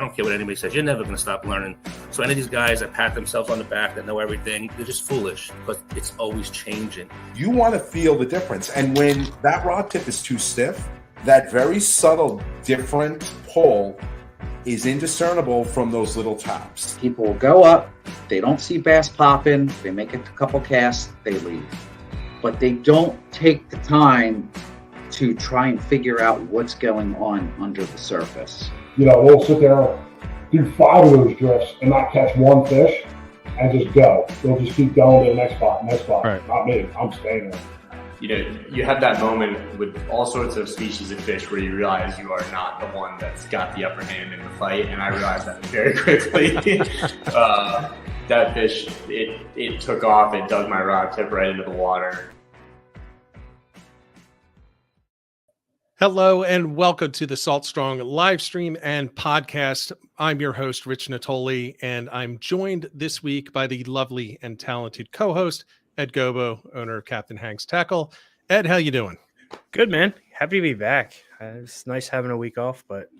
I don't care what anybody says. You're never going to stop learning. So any of these guys that pat themselves on the back, that know everything, they're just foolish because it's always changing. You want to feel the difference. And when that rod tip is too stiff, that very subtle, different pull is indiscernible from those little taps. People will go up, they don't see bass popping, they make a couple casts, they leave. But they don't take the time to try and figure out what's going on under the surface. We'll sit there, do 5 of those drifts and not catch one fish and just go. They'll just keep going to the next spot. Right. Not me, I'm staying there. You have that moment with all sorts of species of fish where you realize you are not the one that's got the upper hand in the fight, and I realized that very quickly. That fish, it took off, it dug my rod tip right into the water. Hello and welcome to the Salt Strong live stream and podcast. I'm your host, Rich Natoli, and I'm joined this week by the lovely and talented co-host, Ed Gobo, owner of Captain Hank's Tackle. Ed, how you doing? Good, man. Happy to be back. It's nice having a week off, but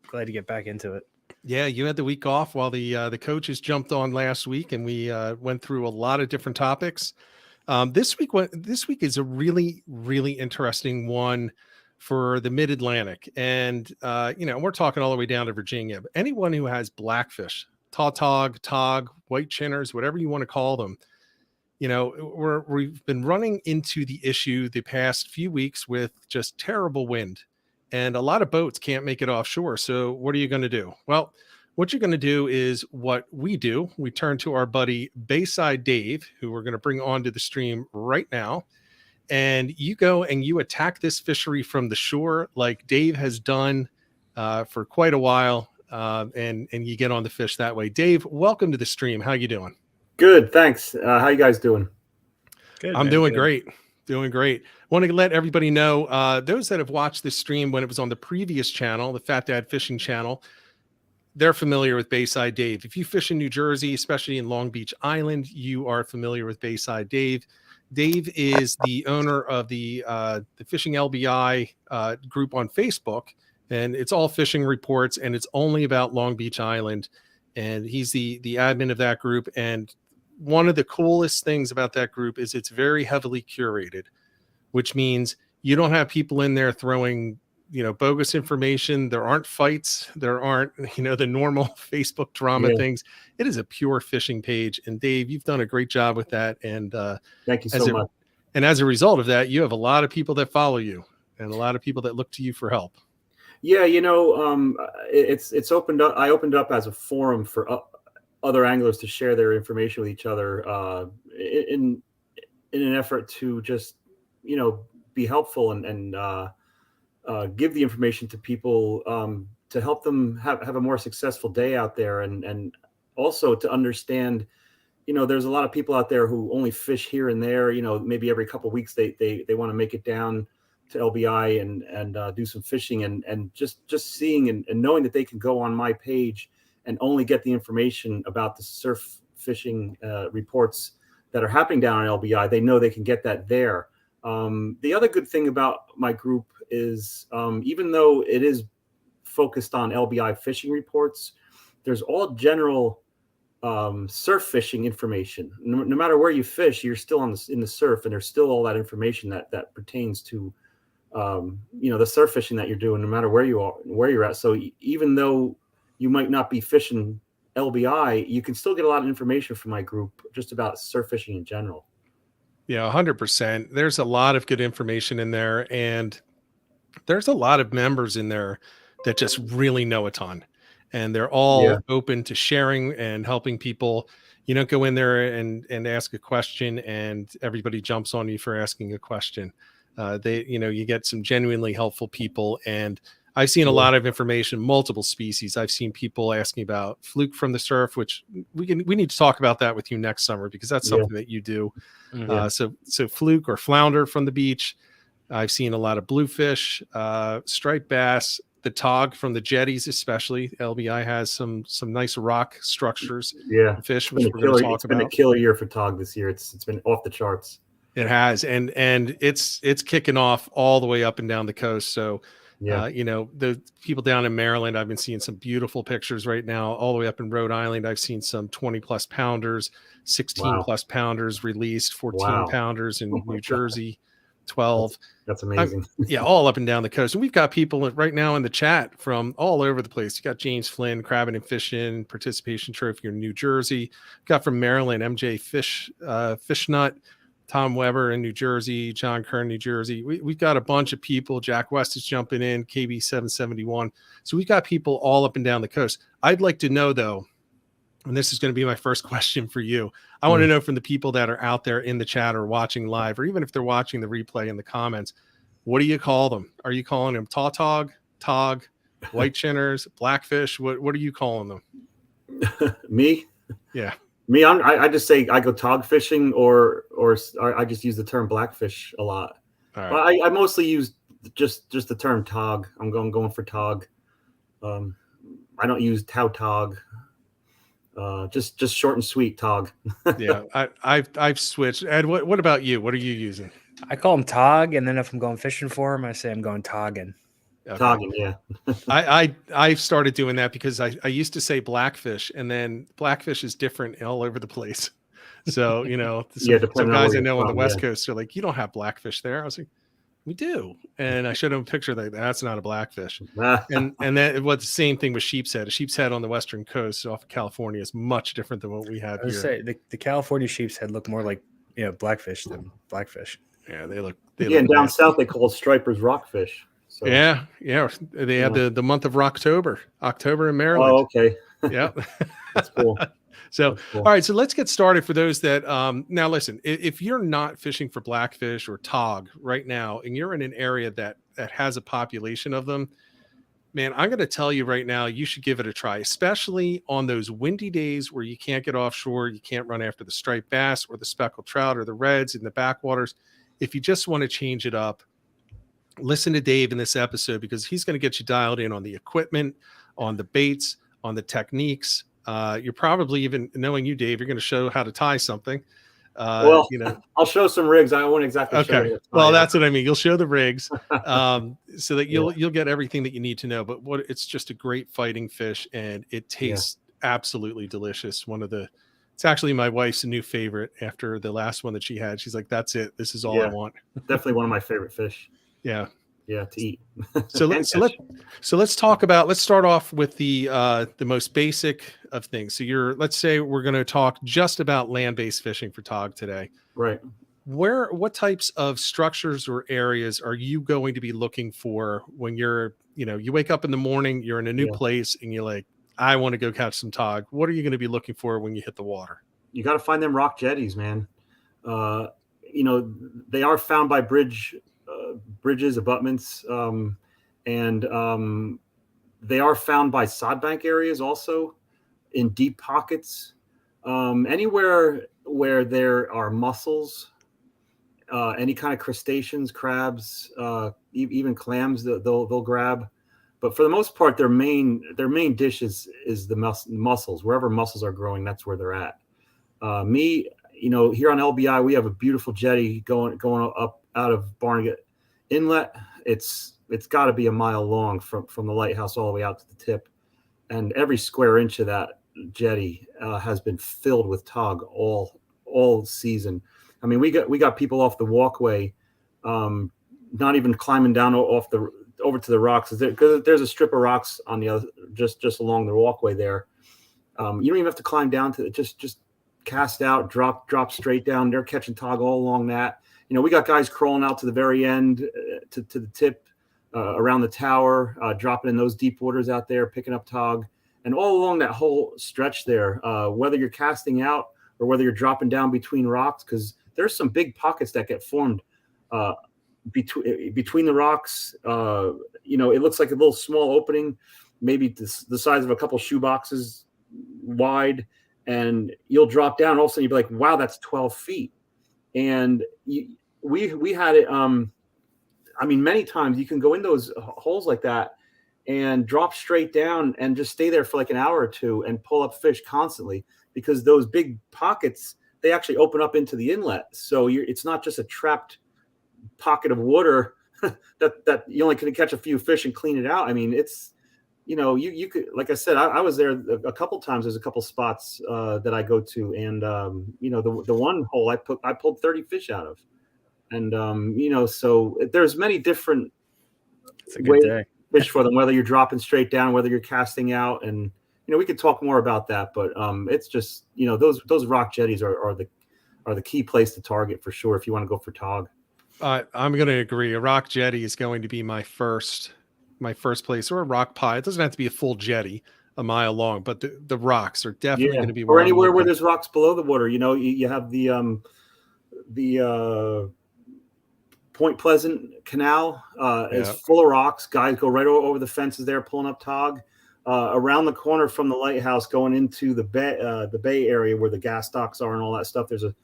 glad to get back into it. Yeah, you had the week off while the coaches jumped on last week, and we went through a lot of different topics. This week is a really, really interesting one for the Mid-Atlantic. And, we're talking all the way down to Virginia. But anyone who has blackfish, tautog, tog, white chinners, whatever you want to call them, we've been running into the issue the past few weeks with just terrible wind. And a lot of boats can't make it offshore. So what are you going to do? Well, what you're going to do is what we do. We turn to our buddy Bayside Dave, who we're going to bring onto the stream right now. And you go and you attack this fishery from the shore like Dave has done for quite a while. And you get on the fish that way. Dave, welcome to the stream. How you doing? Good, thanks. How you guys doing? Good. I'm doing great. Doing great. Want to let everybody know, those that have watched this stream when it was on the previous channel, the Fat Dad Fishing channel, they're familiar with Bayside Dave. If you fish in New Jersey, especially in Long Beach Island, you are familiar with Bayside Dave. Dave is the owner of the Fishing LBI group on Facebook, and it's all fishing reports, and it's only about Long Beach Island. And he's the admin of that group. And one of the coolest things about that group is it's very heavily curated, which means you don't have people in there throwing, bogus information. There aren't fights. There aren't, the normal Facebook drama things. It is a pure fishing page. And Dave, you've done a great job with that. And thank you so much. And as a result of that, you have a lot of people that follow you and a lot of people that look to you for help. Yeah, it's opened up. I opened up as a forum for other anglers to share their information with each other in an effort to just, be helpful and give the information to people to help them have a more successful day out there, and also to understand, there's a lot of people out there who only fish here and there. Maybe every couple of weeks they want to make it down to LBI and do some fishing, and just seeing and knowing that they can go on my page and only get the information about the surf fishing reports that are happening down on LBI. They know they can get that there. The other good thing about my group is even though it is focused on LBI fishing reports, there's all general surf fishing information. No matter where you fish, you're still in the surf, and there's still all that information that pertains to the surf fishing that you're doing, no matter where you're at. So even though you might not be fishing LBI, you can still get a lot of information from my group just about surf fishing in general. Yeah, 100%. There's a lot of good information in there, and there's a lot of members in there that just really know a ton, and they're all open to sharing and helping people. You don't go in there and ask a question and everybody jumps on you for asking a question. You get some genuinely helpful people, and I've seen a lot of information, multiple species. I've seen people asking about fluke from the surf, which we need to talk about that with you next summer, because that's something that you do. So fluke or flounder from the beach. I've seen a lot of bluefish, striped bass, the tog from the jetties, especially. LBI has some nice rock structures. Yeah, fish, which we're going to talk about. It's been a killer year for tog this year. It's been off the charts. It has, and it's kicking off all the way up and down the coast. So, the people down in Maryland, I've been seeing some beautiful pictures right now. All the way up in Rhode Island, I've seen some 20+ pounders, 16+ pounders released, 14 pounders in New Jersey, 12. That's amazing. All up and down the coast. And we've got people right now in the chat from all over the place. You got James Flynn, Crabbing and Fishing, Participation Trophy in New Jersey. Got from Maryland, MJ Fishnut, Tom Weber in New Jersey, John Kern, New Jersey. We've got a bunch of people. Jack West is jumping in, KB 771. So we've got people all up and down the coast. I'd like to know, though, and this is going to be my first question for you. I want to know from the people that are out there in the chat or watching live, or even if they're watching the replay in the comments, what do you call them? Are you calling them tautog, tog, white chinners, blackfish? What are you calling them? Me? Yeah. Me, I just say I go tog fishing, or I just use the term blackfish a lot. All right. But I mostly use just the term tog. I'm going for tog. I don't use tautog. Just short and sweet tog. Yeah, I've switched. Ed, what about you? What are you using? I call them tog, and then if I'm going fishing for them, I say I'm going togging. Okay. Togging, yeah. I've started doing that because I used to say blackfish, and then blackfish is different all over the place. So, some guys I know on the West Coast are like, you don't have blackfish there. I was like, we do. And I showed them a picture that's not a blackfish. and that was the same thing with sheep's head. A sheep's head on the Western coast off of California is much different than what we have here. Say the California sheep's head look more like blackfish than blackfish. Yeah, they look. And down south they call stripers rockfish. So. Yeah. They had the month of October in Maryland. Oh, okay. Yeah, that's cool. So, all right. So let's get started for those that now listen. If you're not fishing for blackfish or tog right now, and you're in an area that has a population of them, man, I'm going to tell you right now, you should give it a try, especially on those windy days where you can't get offshore, you can't run after the striped bass or the speckled trout or the reds in the backwaters. If you just want to change it up, listen to Dave in this episode, because he's going to get you dialed in on the equipment, on the baits, on the techniques. You're probably, even knowing you, Dave, you're going to show how to tie something. I'll show some rigs. I won't exactly show you. Well, that's what I mean. You'll show the rigs so that you'll get everything that you need to know. But it's just a great fighting fish, and it tastes absolutely delicious. It's actually my wife's new favorite after the last one that she had. She's like, that's it. This is all I want. Definitely one of my favorite fish. Yeah. Yeah, to eat. let's talk about, let's start off with the most basic of things. So let's say we're going to talk just about land-based fishing for tog today. Right. What types of structures or areas are you going to be looking for when you wake up in the morning, you're in a new place, and you're like, I want to go catch some tog? What are you going to be looking for when you hit the water? You got to find them rock jetties, man. They are found by bridges, abutments, and they are found by sodbank areas also, in deep pockets, anywhere where there are mussels, any kind of crustaceans, crabs, even clams that they'll grab. But for the most part, their main dish is the mussels. Wherever mussels are growing, that's where they're at. Here on LBI, we have a beautiful jetty going up out of Barnegat Inlet. It's got to be a mile long from the lighthouse all the way out to the tip, and every square inch of that jetty has been filled with tog all season. I mean, we got people off the walkway, not even climbing down over to the rocks, because there's a strip of rocks on the other, just along the walkway there. You don't even have to climb down to it. Just cast out, drop straight down. They're catching tog all along that. We got guys crawling out to the very end, to the tip, around the tower, dropping in those deep waters out there, picking up tog, and all along that whole stretch there, whether you're casting out or whether you're dropping down between rocks, because there's some big pockets that get formed between the rocks. It looks like a little small opening, maybe the size of a couple shoe boxes wide, and you'll drop down. All of a sudden, you'll be like, wow, that's 12 feet. And we had it. Many times you can go in those holes like that and drop straight down and just stay there for like an hour or two and pull up fish constantly, because those big pockets, they actually open up into the inlet. So it's not just a trapped pocket of water that you only can catch a few fish and clean it out. I mean, it's, you could, like I said, I was there a couple times. There's a couple spots that I go to, and the one hole I pulled 30 fish out of, and so there's many different ways to fish for them, whether you're dropping straight down, whether you're casting out, and we could talk more about that, but it's just those rock jetties are the key place to target for sure if you want to go for tog. I'm going to agree. A rock jetty is going to be my first place, or a rock pie. It doesn't have to be a full jetty a mile long, but the rocks are definitely going to be or anywhere where there's rocks below the water. You have the Point Pleasant Canal is full of rocks. Guys go right over the fences there, pulling up tog. Around the corner from the lighthouse, going into the bay area where the gas docks are and all that stuff, there's a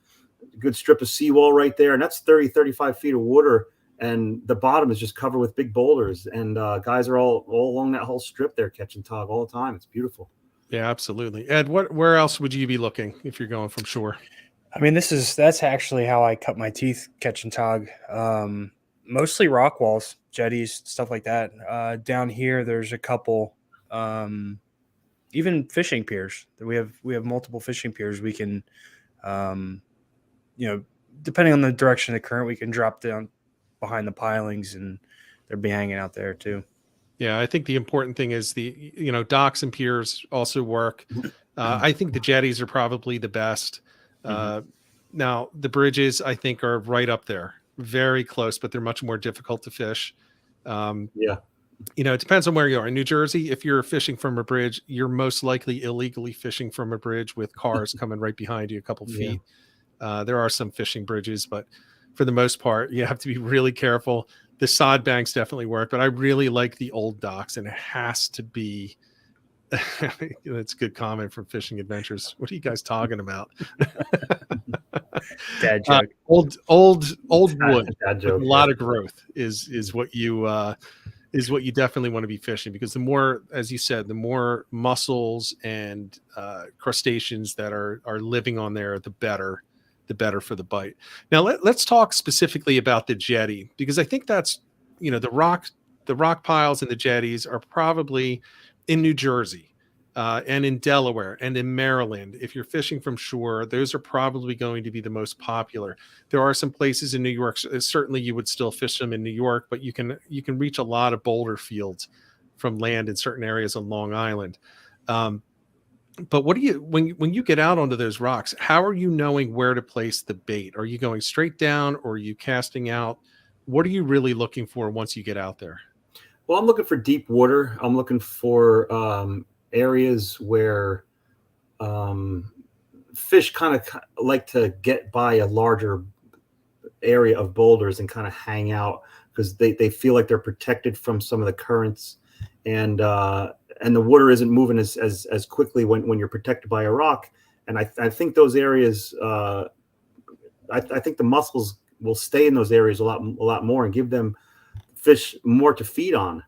good strip of seawall right there, and that's 35 feet of water, and the bottom is just covered with big boulders, and guys are all along that whole strip there catching tog all the time. It's beautiful. Yeah, absolutely. Ed, where else would you be looking if you're going from shore? I mean, that's actually how I cut my teeth catching tog. Mostly rock walls, jetties, stuff like that. Down here, there's a couple, even fishing piers. We have multiple fishing piers. We can, depending on the direction of the current, we can drop down behind the pilings, and they'll be hanging out there too. Yeah, I think the important thing is the docks and piers also work. I think the jetties are probably the best. Now the bridges, I think, are right up there, very close, but they're much more difficult to fish. It depends on where you are. In New Jersey, if you're fishing from a bridge, you're most likely illegally fishing from a bridge with cars coming right behind you a couple feet. There are some fishing bridges, but for the most part, you have to be really careful. The sod banks definitely work, but I really like the old docks, and it has to be. That's a good comment from Fishing Adventures. What are you guys talking about? Dad joke. Old wood. Dad joke, a lot of growth is what you definitely want to be fishing, because the more, as you said, the more mussels and crustaceans that are living on there, the better for the bite. Now let's talk specifically about the jetty, because I think that's the rock piles and the jetties are probably in New Jersey and in Delaware and in Maryland. If you're fishing from shore, those are probably going to be the most popular. There are some places in New York, certainly you would still fish them in New York, but you can reach a lot of boulder fields from land in certain areas on Long Island. But what do you, when you get out onto those rocks, how are you knowing where to place the bait? Are you going straight down, or are you casting out? What are you really looking for once you get out there? Well, I'm looking for deep water. I'm looking for areas where fish kind of like to get by a larger area of boulders and kind of hang out, because they feel like they're protected from some of the currents, and the water isn't moving as quickly when you're protected by a rock. And I think those areas, I think the mussels will stay in those areas a lot more and give them fish more to feed on.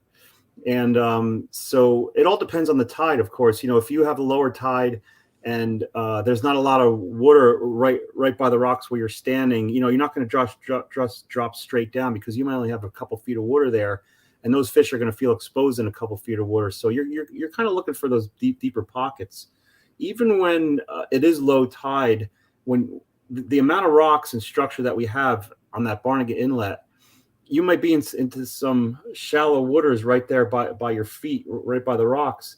And so it all depends on the tide, of course. If you have a lower tide and there's not a lot of water right by the rocks where you're standing, you're not going to drop straight down, because you might only have a couple feet of water there, and those fish are going to feel exposed in a couple feet of water. So you're kind of looking for those deeper pockets. Even when it is low tide, when the amount of rocks and structure that we have on that Barnegat Inlet, you might be into some shallow waters right there by your feet, right by the rocks.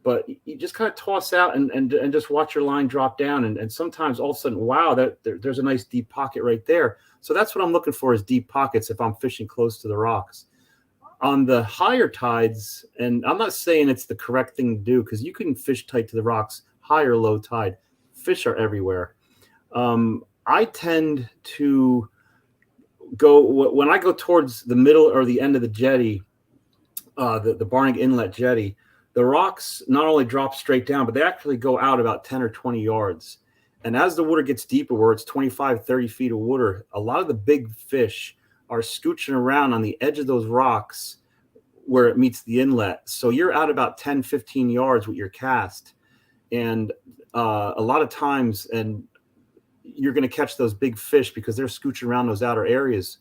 But you just kind of toss out and just watch your line drop down. And sometimes all of a sudden, wow, there's a nice deep pocket right there. So that's what I'm looking for, is deep pockets if I'm fishing close to the rocks. On the higher tides, and I'm not saying it's the correct thing to do, because you can fish tight to the rocks, high or low tide. Fish are everywhere. I tend to go, when I go towards the middle or the end of the jetty, the Barnegat Inlet jetty, the rocks not only drop straight down, but they actually go out about 10 or 20 yards. And as the water gets deeper, where it's 25, 30 feet of water, a lot of the big fish are scooching around on the edge of those rocks where it meets the inlet. So you're out about 10, 15 yards with your cast. And a lot of times, and you're going to catch those big fish because they're scooching around those outer areas.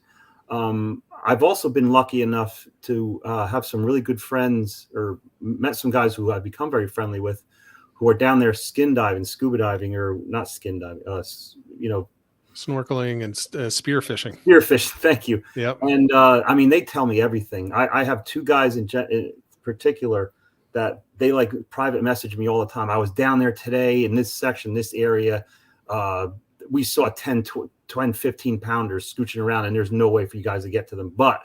I've also been lucky enough to have some really good friends, or met some guys who I've become very friendly with, who are down there skin diving, scuba diving, or not skin diving, snorkeling and spear fishing. Spear fishing, thank you. Yep. And I mean, they tell me everything. I have two guys in particular that they like private message me all the time. I was down there today in this section, this area. We saw 10, 15 pounders scooching around, and there's no way for you guys to get to them. But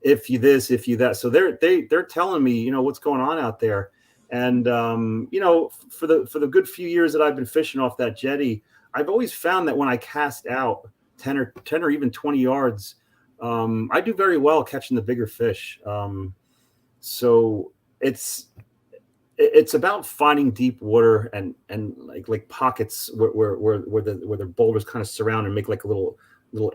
if you this, if you that, so they're telling me, what's going on out there. And for the good few years that I've been fishing off that jetty, I've always found that when I cast out 10 or even 20 yards, I do very well catching the bigger fish. So it's about finding deep water and like pockets where the boulders kind of surround and make like a little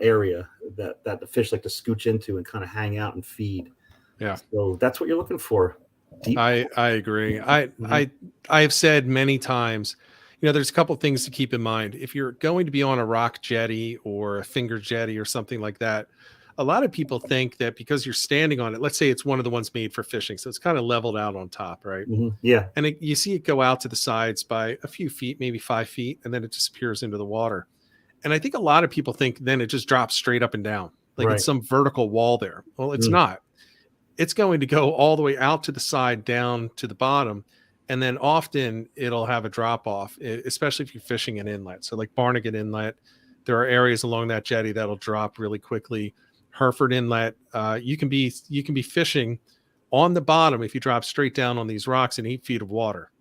area that the fish like to scooch into and kind of hang out and feed. Yeah. So that's what you're looking for. Deep. I agree. I have said many times, there's a couple of things to keep in mind. If you're going to be on a rock jetty or a finger jetty or something like that, a lot of people think that because you're standing on it, let's say it's one of the ones made for fishing, so it's kind of leveled out on top, right? Mm-hmm. Yeah. And you see it go out to the sides by a few feet, maybe 5 feet, and then it disappears into the water. And I think a lot of people think then it just drops straight up and down, like it's some vertical wall there. Well, it's not. It's going to go all the way out to the side, down to the bottom. And then often it'll have a drop off, especially if you're fishing an inlet. So like Barnegat Inlet, there are areas along that jetty that'll drop really quickly. Hereford Inlet, you can be fishing on the bottom if you drop straight down on these rocks in 8 feet of water.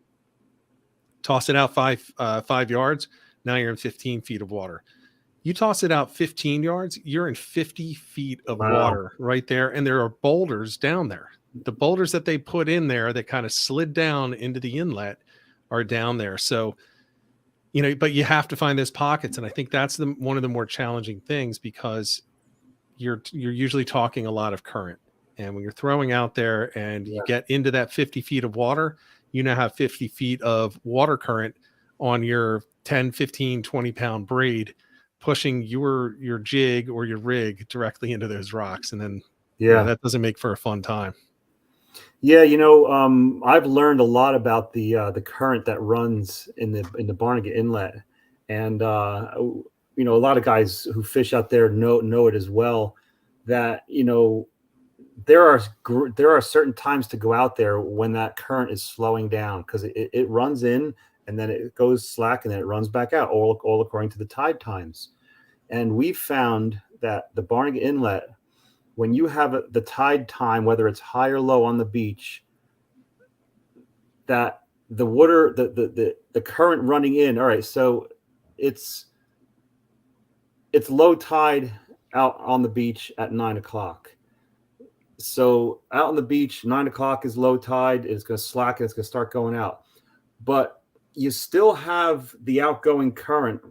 Toss it out 5 yards, now you're in 15 feet of water. You toss it out 15 yards, you're in 50 feet of water right there, and there are boulders down there. The boulders that they put in there that kind of slid down into the inlet are down there. So, but you have to find those pockets, and I think that's one of the more challenging things, because you're usually talking a lot of current. And when you're throwing out there and you get into that 50 feet of water, you now have 50 feet of water current on your 10, 15, 20 pound braid, pushing your jig or your rig directly into those rocks. And then, that doesn't make for a fun time. Yeah. I've learned a lot about the current that runs in the Barnegat Inlet. And, a lot of guys who fish out there know it as well, that, there are certain times to go out there when that current is slowing down, because it runs in and then it goes slack and then it runs back out, all according to the tide times. And we found that the Barnegat Inlet, when you have the tide time, whether it's high or low on the beach, that the water, the current running in, all right, so it's low tide out on the beach at 9 o'clock. So out on the beach, 9 o'clock is low tide. It's going to slacken. It's going to start going out. But you still have the outgoing current,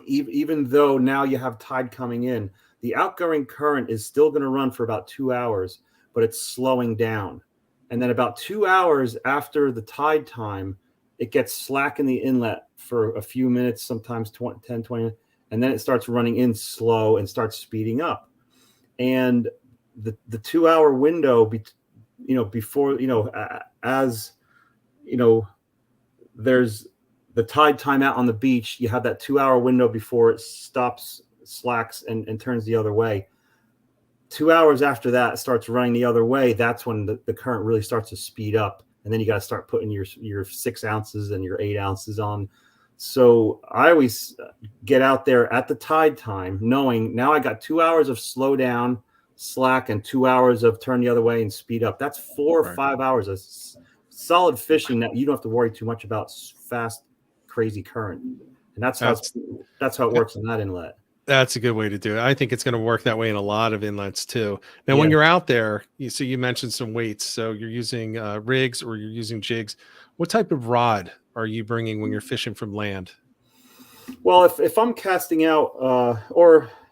even though now you have tide coming in. The outgoing current is still going to run for about 2 hours, but it's slowing down. And then about 2 hours after the tide time, it gets slack in the inlet for a few minutes, sometimes 10, 20 minutes. And then it starts running in slow and starts speeding up. And the 2 hour window, before, as, there's the tide time out on the beach, you have that 2 hour window before it stops, slacks, and turns the other way. 2 hours after that starts running the other way. That's when the current really starts to speed up. And then you got to start putting your 6 ounces and your 8 ounces on. So I always get out there at the tide time, knowing now I got 2 hours of slow down, slack, and 2 hours of turn the other way and speed up. That's 4 or 5 hours of solid fishing that you don't have to worry too much about fast, crazy current. And that's how it works in that inlet. That's a good way to do it. I think it's going to work that way in a lot of inlets too. Now, when you're out there, you mentioned some weights. So you're using rigs or you're using jigs. What type of rod are you bringing when you're fishing from land? Well, if I'm casting out,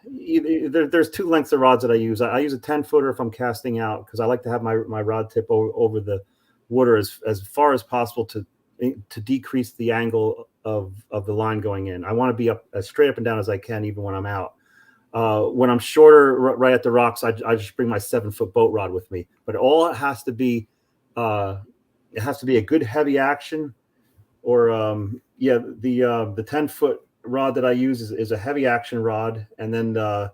there's two lengths of rods that I use. I use a 10-footer if I'm casting out, because I like to have my rod tip over the water as far as possible to to decrease the angle of the line going in. I want to be up as straight up and down as I can, even when I'm out. When I'm shorter, right at the rocks, I just bring my 7-foot boat rod with me. But all it has to be a good heavy action, or the 10-foot rod that I use is a heavy action rod, and then the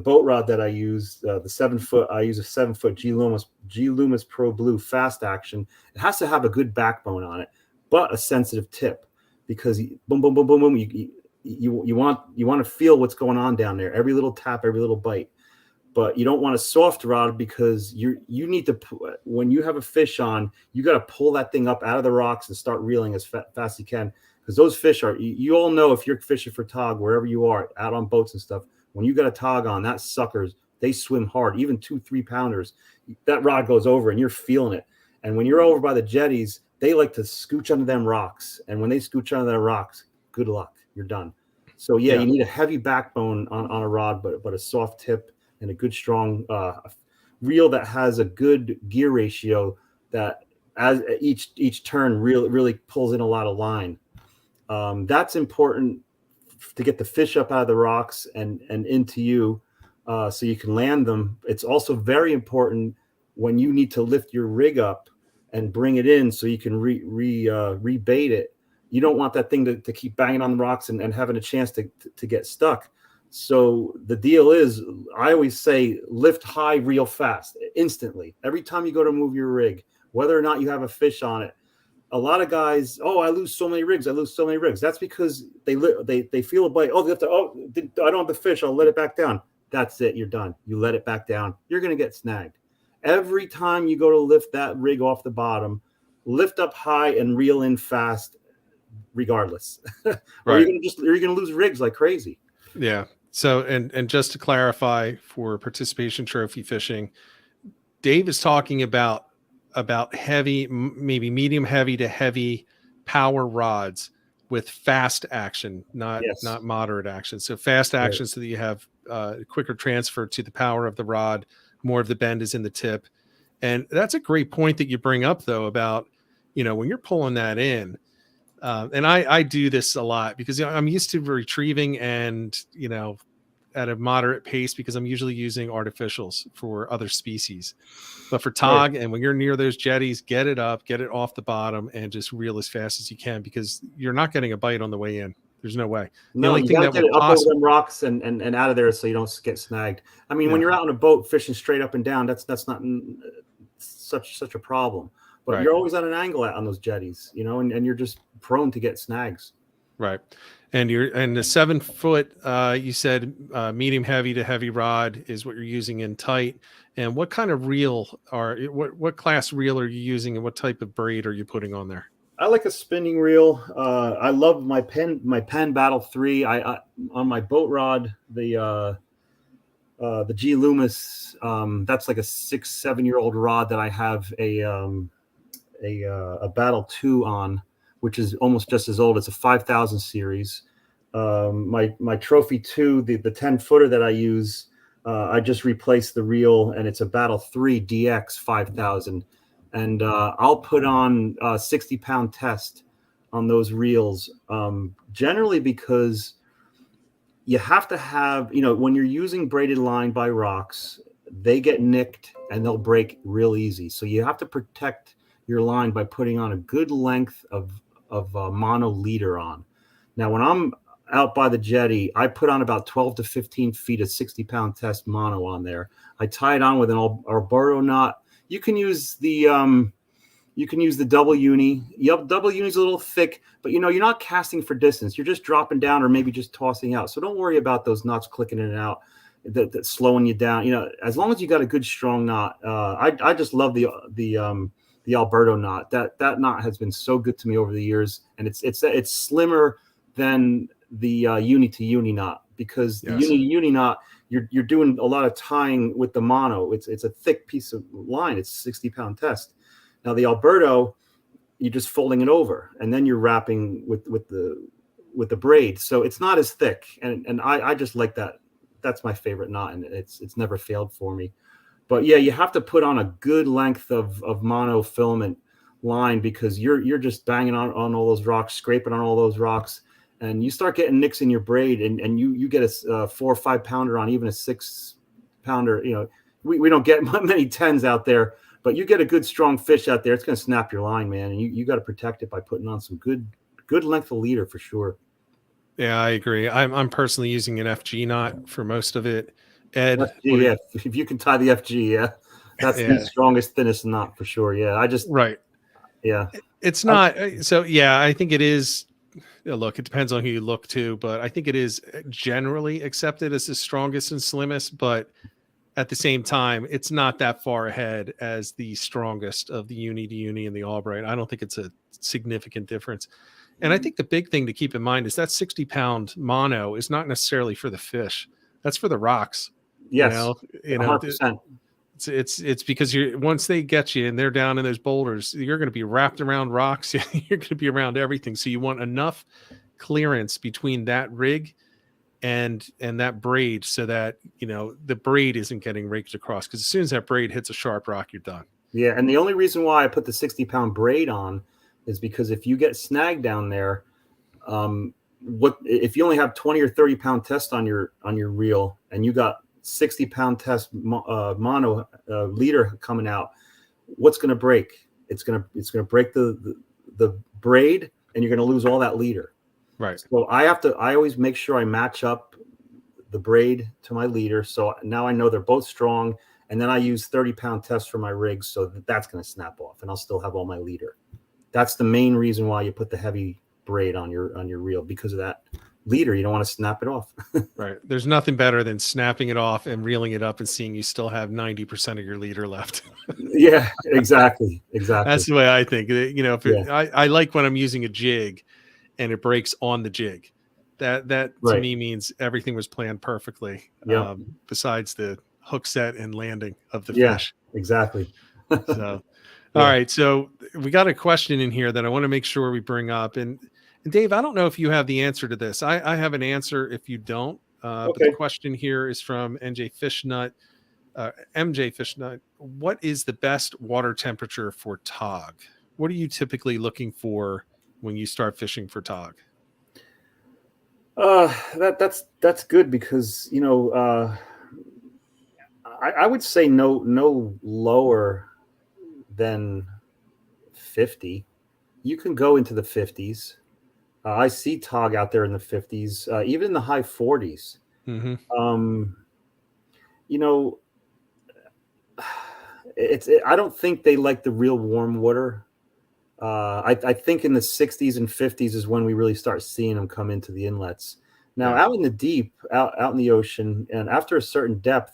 boat rod that I use, the 7-foot, I use a 7-foot G Loomis Pro Blue fast action. It has to have a good backbone on it, but a sensitive tip, because boom, boom, boom, boom, boom. You want to feel what's going on down there, every little tap, every little bite. But you don't want a soft rod, because you need to, when you have a fish on, you got to pull that thing up out of the rocks and start reeling as fast as you can, because those fish are, you all know, if you're fishing for tog wherever you are, out on boats and stuff, when you got a tog on, that suckers, they swim hard. Even 2-3 pounders, that rod goes over and you're feeling it. And when you're over by the jetties, they like to scooch under them rocks, and when they scooch under their rocks, good luck, you're done. So you need a heavy backbone on a rod, but a soft tip and a good strong reel that has a good gear ratio, that as each turn really pulls in a lot of line. That's important to get the fish up out of the rocks and into you, so you can land them. It's also very important when you need to lift your rig up and bring it in so you can rebait it. You don't want that thing to keep banging on the rocks and having a chance to get stuck. So the deal is, I always say, lift high, reel fast, instantly. Every time you go to move your rig, whether or not you have a fish on it. A lot of guys, I lose so many rigs. That's because they feel a bite. I don't have the fish. I'll let it back down. That's it. You're done. You let it back down. You're going to get snagged. Every time you go to lift that rig off the bottom, lift up high and reel in fast, regardless. Or Right. you're going to lose rigs like crazy. Yeah. So, and just to clarify for participation trophy fishing, Dave is talking about heavy, maybe medium heavy to heavy power rods with fast action, not moderate action. So fast action, so that you have quicker transfer to the power of the rod, more of the bend is in the tip. And that's a great point that you bring up, though, about, when you're pulling that in, and I do this a lot because I'm used to retrieving and, at a moderate pace, because I'm usually using artificials for other species. But for tog, and when you're near those jetties, get it up, get it off the bottom, and just reel as fast as you can, because you're not getting a bite on the way in. There's no way. The only thing that get it up over them rocks and out of there so you don't get snagged. I mean, when you're out on a boat fishing straight up and down, that's not such a problem. But you're always at an angle on those jetties, and you're just prone to get snags. Right. And the 7-foot, you said medium heavy to heavy rod is what you're using in tight. And what kind of reel what class reel are you using, and what type of braid are you putting on there? I like a spinning reel. I love my Penn Battle 3. I on my boat rod, the G Loomis. That's like a 6-7-year-old rod that I have a Battle 2 on, which is almost just as old. It's a 5000 series. My Trophy 2, the 10-footer that I use, I just replaced the reel, and it's a Battle 3 DX 5000. And I'll put on a 60-pound test on those reels, generally because you have to have, when you're using braided line by rocks, they get nicked and they'll break real easy. So you have to protect your line by putting on a good length of mono leader on. Now, when I'm out by the jetty, I put on about 12 to 15 feet of 60-pound test mono on there. I tie it on with an Alberto knot. You can use the double uni. Yep, double uni is a little thick, but you're not casting for distance. You're just dropping down or maybe just tossing out. So don't worry about those knots clicking in and out. That's slowing you down. As long as you got a good strong knot. I just love the Alberto knot. That knot has been so good to me over the years, and it's slimmer than the uni to uni knot, because the uni to uni knot, you're doing a lot of tying with the mono. It's a thick piece of line. It's 60-pound test. Now the Alberto, you're just folding it over, and then you're wrapping with the braid. So it's not as thick, and I just like that. That's my favorite knot, and it's never failed for me. But yeah, you have to put on a good length of mono filament, line because you're just banging on all those rocks, scraping on all those rocks, and you start getting nicks in your braid, and you get a 4 or 5 pounder on even a 6 pounder. You know, we don't get many 10s out there, but you get a good strong fish out there, it's going to snap your line, man, and you got to protect it by putting on some good length of leader for sure. Yeah, I agree. I'm personally using an FG knot for most of it. Ed, FG, yeah, if you can tie the FG, yeah, that's the strongest, thinnest knot for sure. Yeah, yeah, it's not. So yeah, I think it is. Look, it depends on who you look to, but I think it is generally accepted as the strongest and slimmest. But at the same time, it's not that far ahead as the strongest of the uni to uni and the Albright. I don't think it's a significant difference. And I think the big thing to keep in mind is that 60-pound mono is not necessarily for the fish. That's for the rocks. Yes, you know, 100%. It's because once they get you and they're down in those boulders, you're going to be wrapped around rocks. You're going to be around everything. So you want enough clearance between that rig and that braid so that, you know, the braid isn't getting raked across, because as soon as that braid hits a sharp rock, you're done. Yeah, and the only reason why I put the 60-pound braid on is because if you get snagged down there, what if you only have 20 or 30-pound test on your reel and you got 60-pound test mono leader coming out, what's going to break? It's going to break the braid, and you're going to lose all that leader. Right. So I always make sure I match up the braid to my leader. So now I know they're both strong, and then I use 30-pound test for my rigs, so that's going to snap off, and I'll still have all my leader. That's the main reason why you put the heavy braid on your reel, because of that leader. You don't want to snap it off. Right. There's nothing better than snapping it off and reeling it up and seeing you still have 90% of your leader left. Yeah, exactly. That's the way I think. You know, I like when I'm using a jig and it breaks on the jig. That to me means everything was planned perfectly. Yeah. Besides the hook set and landing of the fish. Exactly. So, all right. So we got a question in here that I want to make sure we bring up. And Dave, I don't know if you have the answer to this. I have an answer if you don't. But the question here is from MJ Fishnut. What is the best water temperature for tog? What are you typically looking for when you start fishing for tog? That's good, because, you know, I would say no lower than 50. You can go into the 50s. I see tog out there in the 50s, even in the high 40s. Mm-hmm. You know, I don't think they like the real warm water. I think in the 60s and 50s is when we really start seeing them come into the inlets. Now, out in the deep, out in the ocean, and after a certain depth,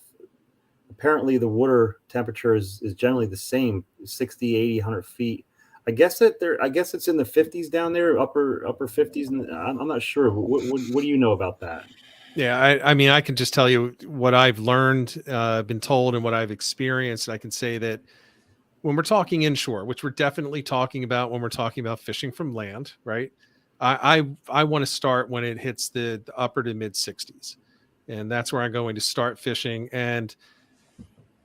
apparently the water temperature is generally the same, 60, 80, 100 feet. I guess it's in the 50s down there, upper 50s, and I'm not sure. What do you know about that? Yeah, I mean, I can just tell you what I've learned, been told, and what I've experienced. I can say that when we're talking inshore, which we're definitely talking about when we're talking about fishing from land, right? I want to start when it hits the upper to mid 60s, and that's where I'm going to start fishing. And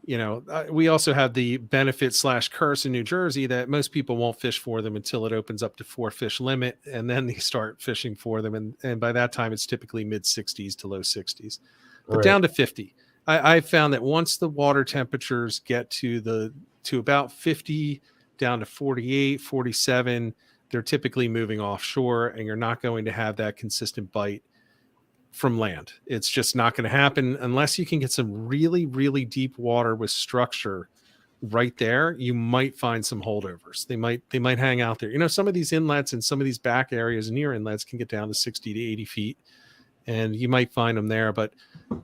you know, we also have the benefit / curse in New Jersey that most people won't fish for them until it opens up to 4 fish limit, and then they start fishing for them. And by that time, it's typically mid 60s to low 60s, but down to 50. I found that once the water temperatures get to about 50, down to 48, 47, they're typically moving offshore, and you're not going to have that consistent bite from land. It's just not going to happen unless you can get some really, really deep water with structure right there. You might find some holdovers. They might hang out there. You know, some of these inlets and some of these back areas near inlets can get down to 60 to 80 feet, and you might find them there. But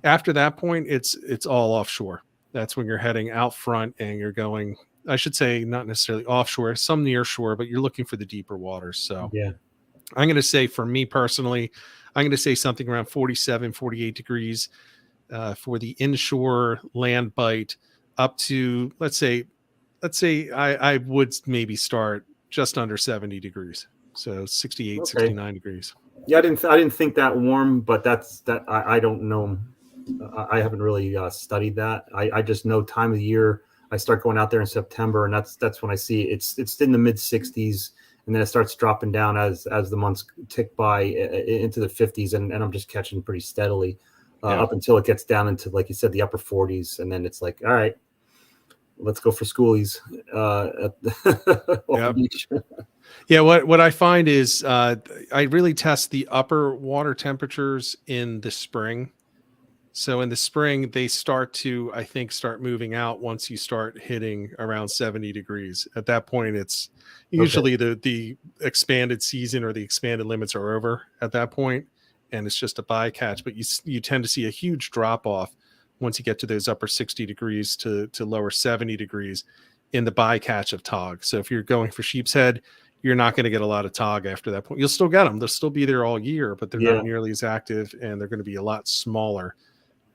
after that point, it's all offshore. That's when you're heading out front and you're going, I should say, not necessarily offshore, some near shore, but you're looking for the deeper waters. So yeah, I'm going to say, for me personally, I'm going to say something around 47, 48 degrees for the inshore land bite, up to, let's say I would maybe start just under 70 degrees. So 68, 69 degrees. Yeah, I didn't think that warm, but I don't know. I haven't really studied that. I just know time of the year. I start going out there in September, and that's when I see it's in the mid 60s, and then it starts dropping down as the months tick by into the 50s, and I'm just catching pretty steadily up until it gets down into, like you said, the upper 40s, and then it's like, all right, let's go for schoolies at the beach. Yeah, what I find is I really test the upper water temperatures in the spring. So in the spring, they start moving out once you start hitting around 70 degrees. At that point, it's usually the expanded season or the expanded limits are over at that point, and it's just a bycatch. But you tend to see a huge drop off once you get to those upper 60 degrees to lower 70 degrees in the bycatch of tog. So if you're going for sheep's head, you're not going to get a lot of tog after that point. You'll still get them. They'll still be there all year, but they're not nearly as active, and they're going to be a lot smaller.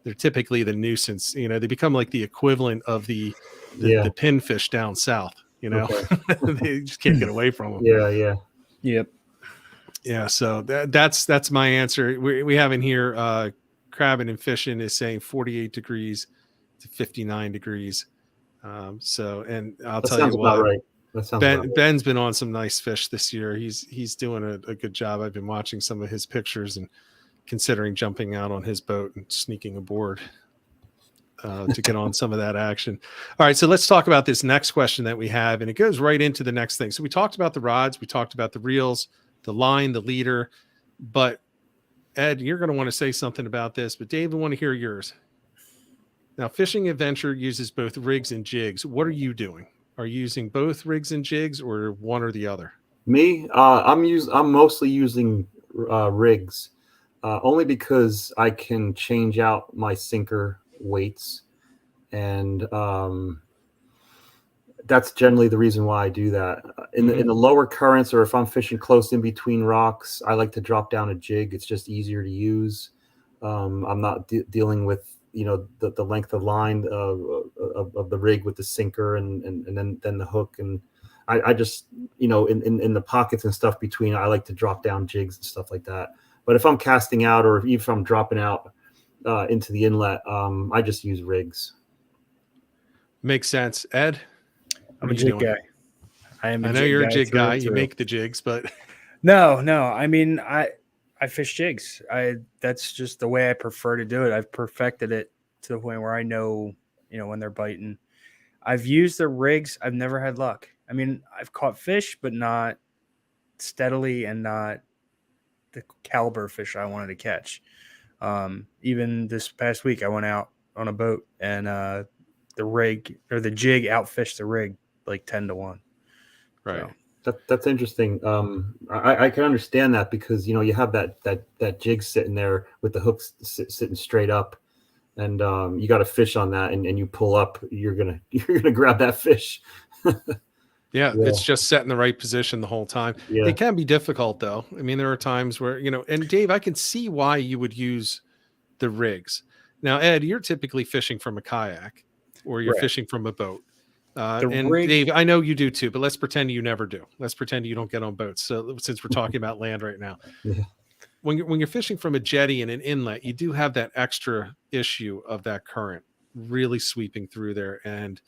They're typically the nuisance. They become like the equivalent of the pinfish down south. They just can't get away from them. Yeah. So that's my answer. We have in here crabbing and fishing is saying 48 degrees to 59 degrees. And I'll tell you what, right. Ben's been on some nice fish this year. He's doing a good job. I've been watching some of his pictures and considering jumping out on his boat and sneaking aboard to get on some of that action. All right, so let's talk about this next question that we have, and it goes right into the next thing. So we talked about the rods, we talked about the reels, the line, the leader, but Ed, you're going to want to say something about this, but Dave, I want to hear yours. Now, Fishing Adventure uses both rigs and jigs. What are you doing? Are you using both rigs and jigs, or one or the other? Me, I'm mostly using rigs. Only because I can change out my sinker weights, and that's generally the reason why I do that. In the lower currents, or if I'm fishing close in between rocks, I like to drop down a jig. It's just easier to use. I'm not dealing with the length of line of the rig with the sinker and then the hook, and I just in the pockets and stuff between, I like to drop down jigs and stuff like that. But if I'm casting out, or if I'm dropping out into the inlet, I just use rigs. Makes sense. Ed? I'm a jig guy. I know you're a jig guy. You make the jigs, but no. I mean, I fish jigs. That's just the way I prefer to do it. I've perfected it to the point where I know, when they're biting. I've used the rigs. I've never had luck. I mean, I've caught fish, but not steadily and not the caliber of fish I wanted to catch. Even this past week, I went out on a boat, and the rig or the jig outfished the rig like 10-1. Right. So. That's interesting. I can understand that, because you have that jig sitting there with the hooks sitting straight up, and you got a fish on that, and you pull up, you're gonna grab that fish. Yeah, it's just set in the right position the whole time. Yeah. It can be difficult, though. I mean, there are times where, and Dave, I can see why you would use the rigs. Now, Ed, you're typically fishing from a kayak, or you're fishing from a boat. Dave, I know you do too, but let's pretend you never do. Let's pretend you don't get on boats. So since we're talking about land right now, when you're fishing from a jetty and an inlet, you do have that extra issue of that current really sweeping through there, and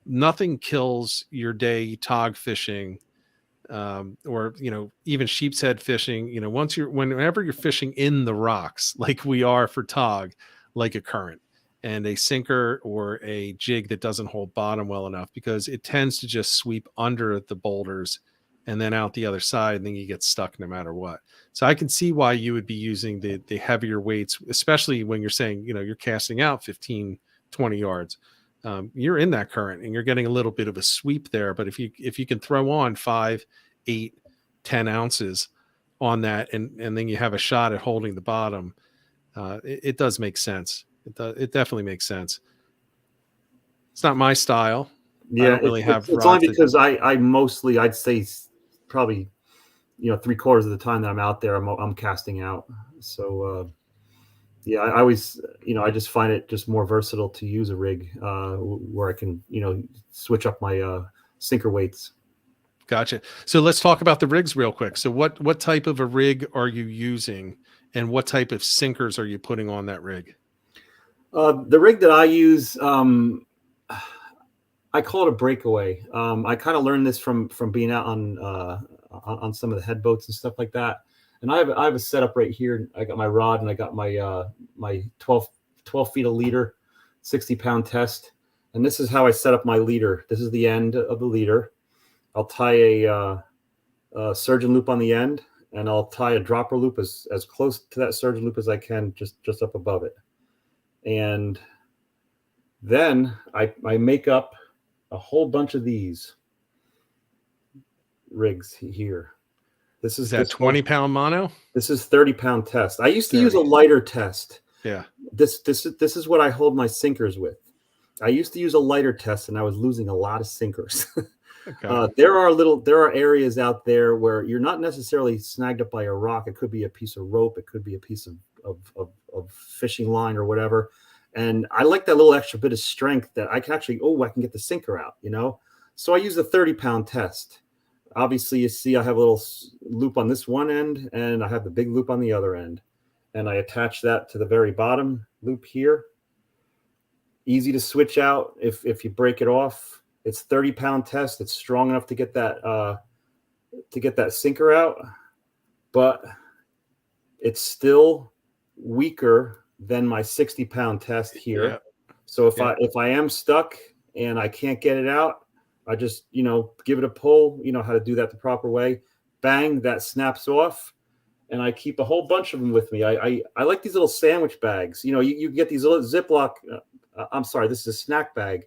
nothing kills your day tog fishing, or even sheep's head fishing. Whenever you're fishing in the rocks, like we are for tog, like a current and a sinker or a jig that doesn't hold bottom well enough, because it tends to just sweep under the boulders and then out the other side, and then you get stuck no matter what. So I can see why you would be using the heavier weights, especially when you're saying you're casting out 15-20 yards. You're in that current and you're getting a little bit of a sweep there. But if you can throw on 5, 8, 10 ounces on that, and then you have a shot at holding the bottom, it does make sense. It definitely makes sense. It's not my style. Yeah, I don't really have. It's only because I mostly, I'd say probably 3/4 of the time that I'm out there, I'm casting out. So. Yeah, I always, I just find it just more versatile to use a rig where I can, switch up my sinker weights. Gotcha. So let's talk about the rigs real quick. So what type of a rig are you using, and what type of sinkers are you putting on that rig? The rig that I use, I call it a breakaway. I kind of learned this from being out on some of the head boats and stuff like that. And I have a setup right here. I got my rod and I got my my 12 feet of leader, 60-pound test. And this is how I set up my leader. This is the end of the leader. I'll tie a surgeon loop on the end, and I'll tie a dropper loop as close to that surgeon loop as I can, just up above it. And then I make up a whole bunch of these rigs here. This is that 20-pound mono. This is 30-pound test. I used to use a lighter test. Yeah. This is what I hold my sinkers with. I used to use a lighter test, and I was losing a lot of sinkers. Okay. There are areas out there where you're not necessarily snagged up by a rock. It could be a piece of rope. It could be a piece of fishing line or whatever. And I like that little extra bit of strength that I can actually, I can get the sinker out, So I use the 30-pound test. Obviously, you see I have a little loop on this one end, and I have the big loop on the other end. And I attach that to the very bottom loop here. Easy to switch out if you break it off. It's 30-pound test. It's strong enough to get that sinker out, but it's still weaker than my 60-pound test here. Yeah. So if I am stuck and I can't get it out, I just give it a pull. You know how to do that the proper way. Bang, that snaps off, and I keep a whole bunch of them with me. I like these little sandwich bags. You get these little Ziploc. I'm sorry, this is a snack bag.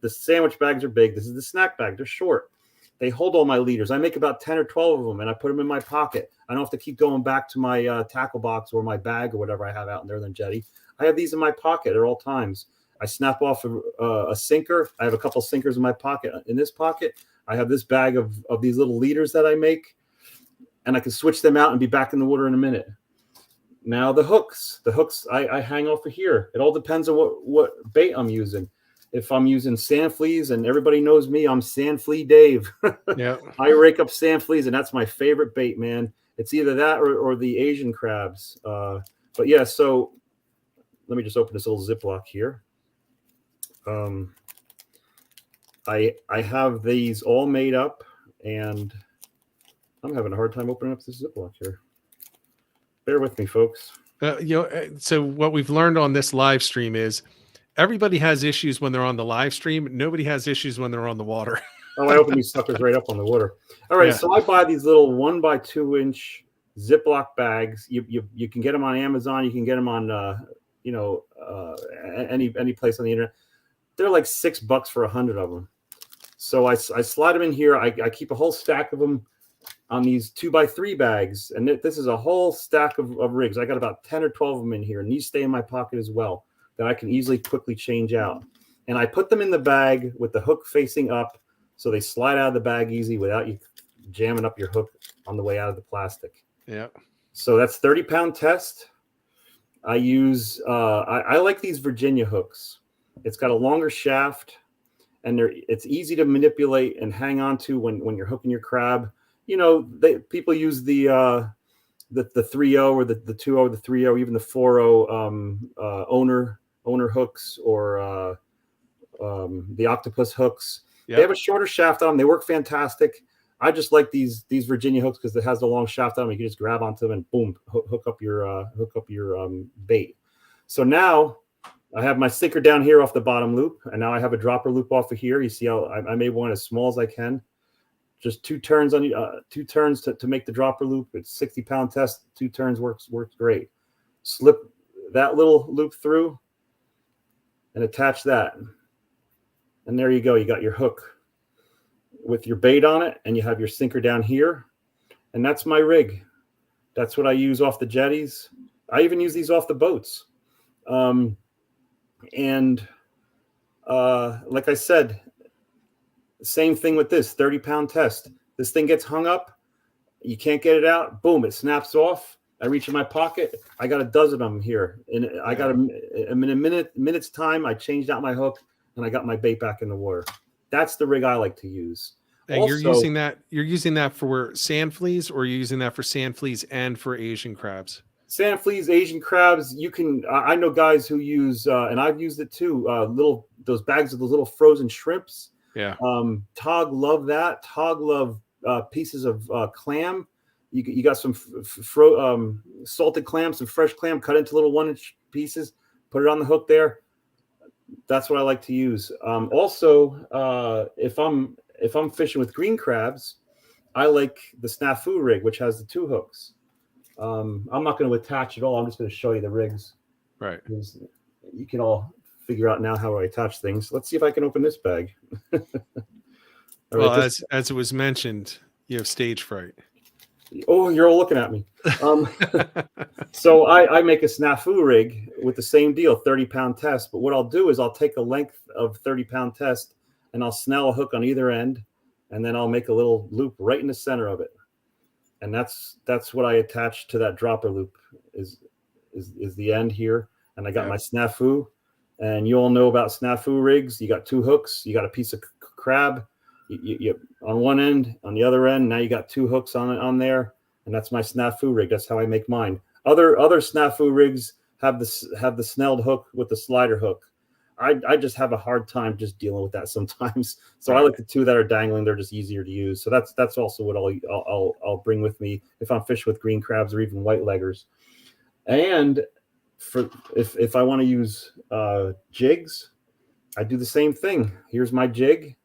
The sandwich bags are big. This is the snack bag. They're short. They hold all my leaders. I make about 10 or 12 of them, and I put them in my pocket. I don't have to keep going back to my tackle box or my bag or whatever I have out in there, then jetty. I have these in my pocket at all times. I snap off a sinker. I have a couple sinkers in my pocket. In this pocket, I have this bag of these little leaders that I make, and I can switch them out and be back in the water in a minute. Now the hooks I hang off of here. It all depends on what bait I'm using. If I'm using sand fleas, and everybody knows me, I'm Sand Flea Dave. Yeah, I rake up sand fleas, and that's my favorite bait, man. It's either that or the Asian crabs. But yeah, so let me just open this little Ziploc here. I have these all made up, and I'm having a hard time opening up this Ziploc here. Bear with me, folks. So what we've learned on this live stream is everybody has issues when they're on the live stream. Nobody has issues when they're on the water. I open these suckers right up on the water. All right, so I buy these little 1x2 inch Ziploc bags. You can get them on Amazon. You can get them on any place on the internet. They're like $6 for 100 of them. So I slide them in here. I keep a whole stack of them on these 2x3 bags, and this is a whole stack of rigs. I got about 10 or 12 of them in here, and these stay in my pocket as well, that I can easily quickly change out. And I put them in the bag with the hook facing up, so they slide out of the bag easy without you jamming up your hook on the way out of the plastic. Yeah. So that's 30-pound test. I use I like these Virginia hooks. It's got a longer shaft, and it's easy to manipulate and hang on to when you're hooking your crab. People use the 3.0 or the 2.0, the 3.0, even the 4.0 owner hooks or the octopus hooks. Yep. They have a shorter shaft on them. They work fantastic. I just like these Virginia hooks because it has the long shaft on them. You can just grab onto them and boom, hook up your bait. So now I have my sinker down here off the bottom loop, and now I have a dropper loop off of here. You see how I made one as small as I can. Just 2 turns on two turns to make the dropper loop. It's 60-pound test. 2 turns works great. Slip that little loop through and attach that. And there you go. You got your hook with your bait on it, and you have your sinker down here. And that's my rig. That's what I use off the jetties. I even use these off the boats. Like I said, same thing with this 30-pound test. This thing gets hung up. You can't get it out. Boom, it snaps off. I reach in my pocket. I got a dozen of them here. And I got in a minute's time, I changed out my hook, and I got my bait back in the water. That's the rig I like to use. And also, you're using that for sand fleas, or you're using that for sand fleas and for Asian crabs? Sand fleas, Asian crabs. You can. I know guys who use, and I've used it too. Those bags of those little frozen shrimps. Yeah. Tog love that. Tog love pieces of clam. You got some salted clam, some fresh clam, cut into little 1-inch pieces. Put it on the hook there. That's what I like to use. Also, if I'm fishing with green crabs, I like the snafu rig, which has the 2 hooks. I'm not going to attach it all. I'm just going to show you the rigs. Right. You can all figure out now how I attach things. Let's see if I can open this bag. Well, as it was mentioned, you have stage fright. Oh, you're all looking at me. So I make a snafu rig with the same deal, 30-pound test. But what I'll do is I'll take a length of 30-pound test and I'll snell a hook on either end, and then I'll make a little loop right in the center of it. And that's what I attach to that dropper loop is the end here. And I got my snafu. And you all know about snafu rigs. You got 2 hooks. You got a piece of crab. You on one end, on the other end. Now you got 2 hooks on there, and that's my snafu rig. That's how I make mine. Other snafu rigs have the snelled hook with the slider hook. I just have a hard time just dealing with that sometimes. So I like the 2 that are dangling. They're just easier to use. So that's also what I'll bring with me if I'm fishing with green crabs or even white leggers. And for if I want to use jigs, I do the same thing. Here's my jig,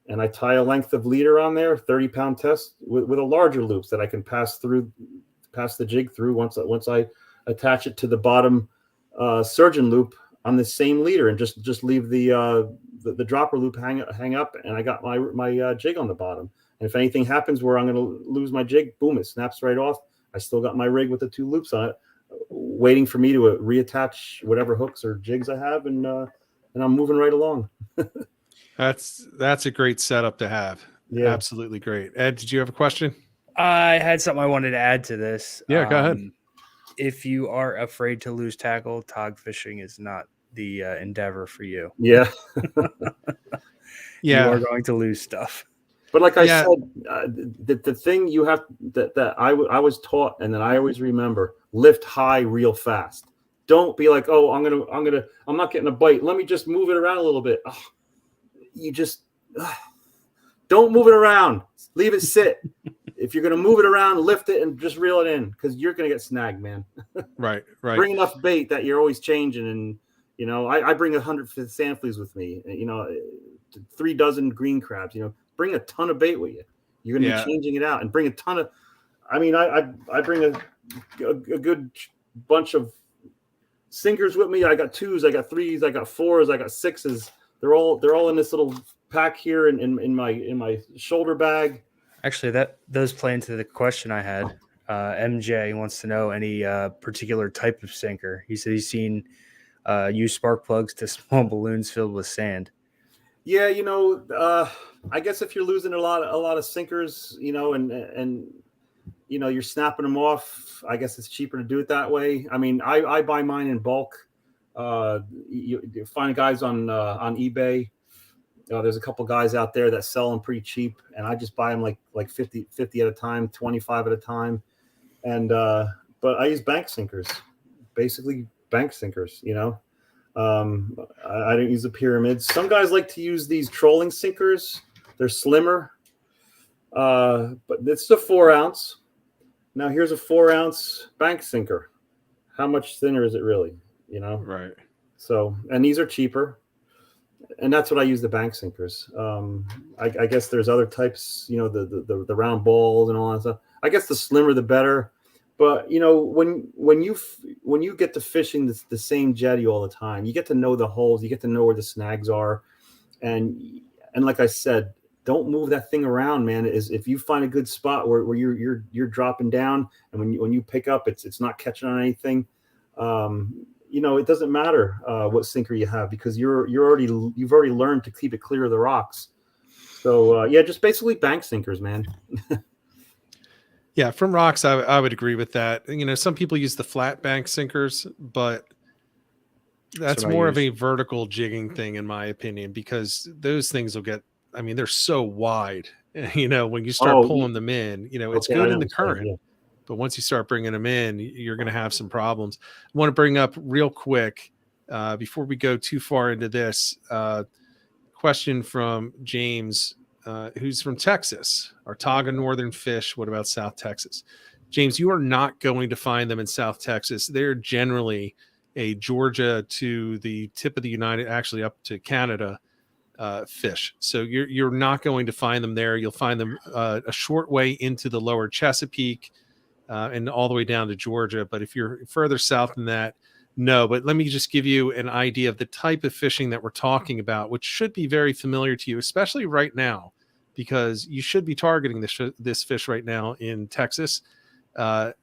and I tie a length of leader on there, 30-pound test with a larger loops that I can pass the jig through once I attach it to the bottom surgeon loop on the same leader, and just leave the dropper loop hang up, and I got my jig on the bottom. And if anything happens where I'm going to lose my jig, boom, it snaps right off. I still got my rig with the 2 loops on it, waiting for me to reattach whatever hooks or jigs I have, and I'm moving right along. That's a great setup to have. Yeah, absolutely great. Ed, did you have a question? I had something I wanted to add to this. Yeah, go ahead. If you are afraid to lose tackle, tog fishing is not the endeavor for you. Yeah. You are going to lose stuff. But like I said, the thing you have that I was taught, and that I always remember: lift high real fast. Don't be like, oh, I'm not getting a bite. Let me just move it around a little bit. Oh, you just don't move it around. Leave it sit. If you're going to move it around, lift it and just reel it in, because you're going to get snagged, man. Right. Bring enough bait that you're always changing. And, I bring 100 sand fleas with me, 3 dozen green crabs, bring a ton of bait with you. You're going to be changing it out, and bring a ton of, I bring a good bunch of sinkers with me. I got 2s, I got 3s, I got 4s, I got 6s. They're all in this little pack here in my shoulder bag. Actually, those play into the question I had. MJ wants to know any particular type of sinker. He said he's seen use spark plugs to small balloons filled with sand. Yeah, I guess if you're losing a lot of sinkers, and you're snapping them off, I guess it's cheaper to do it that way. I mean, I buy mine in bulk. You find guys on eBay. There's a couple guys out there that sell them pretty cheap, and I just buy them like 50 at a time, 25 at a time. And but I use bank sinkers, basically bank sinkers. I don't use the pyramids. Some guys like to use these trolling sinkers. They're slimmer, but it's a 4-ounce. Now here's a 4-ounce bank sinker. How much thinner is it really? Right. So, and these are cheaper, and that's what I use, the bank sinkers. I guess there's other types, the round balls and all that stuff. I guess the slimmer the better. But when you get to fishing the same jetty all the time, you get to know the holes, you get to know where the snags are, and like I said, don't move that thing around, man. If you find a good spot where you're dropping down, and when you pick up, it's not catching on anything. It doesn't matter what sinker you have, because you've already learned to keep it clear of the rocks. So just basically bank sinkers, man. Yeah, from rocks, I would agree with that. Some people use the flat bank sinkers, but that's more of a vertical jigging thing, in my opinion, because those things will get, they're so wide, when you start pulling them in, it's good in the current. Yeah. But once you start bringing them in, you're going to have some problems. I want to bring up real quick, before we go too far into this, question from James, who's from Texas. Are Tautog northern fish? What about South Texas? James, you are not going to find them in South Texas. They're generally a Georgia to the tip of the actually up to Canada fish. So you're not going to find them there. You'll find them a short way into the lower Chesapeake and all the way down to Georgia. But if you're further south than that, no. But let me just give you an idea of the type of fishing that we're talking about, which should be very familiar to you, especially right now, because you should be targeting this fish right now in Texas,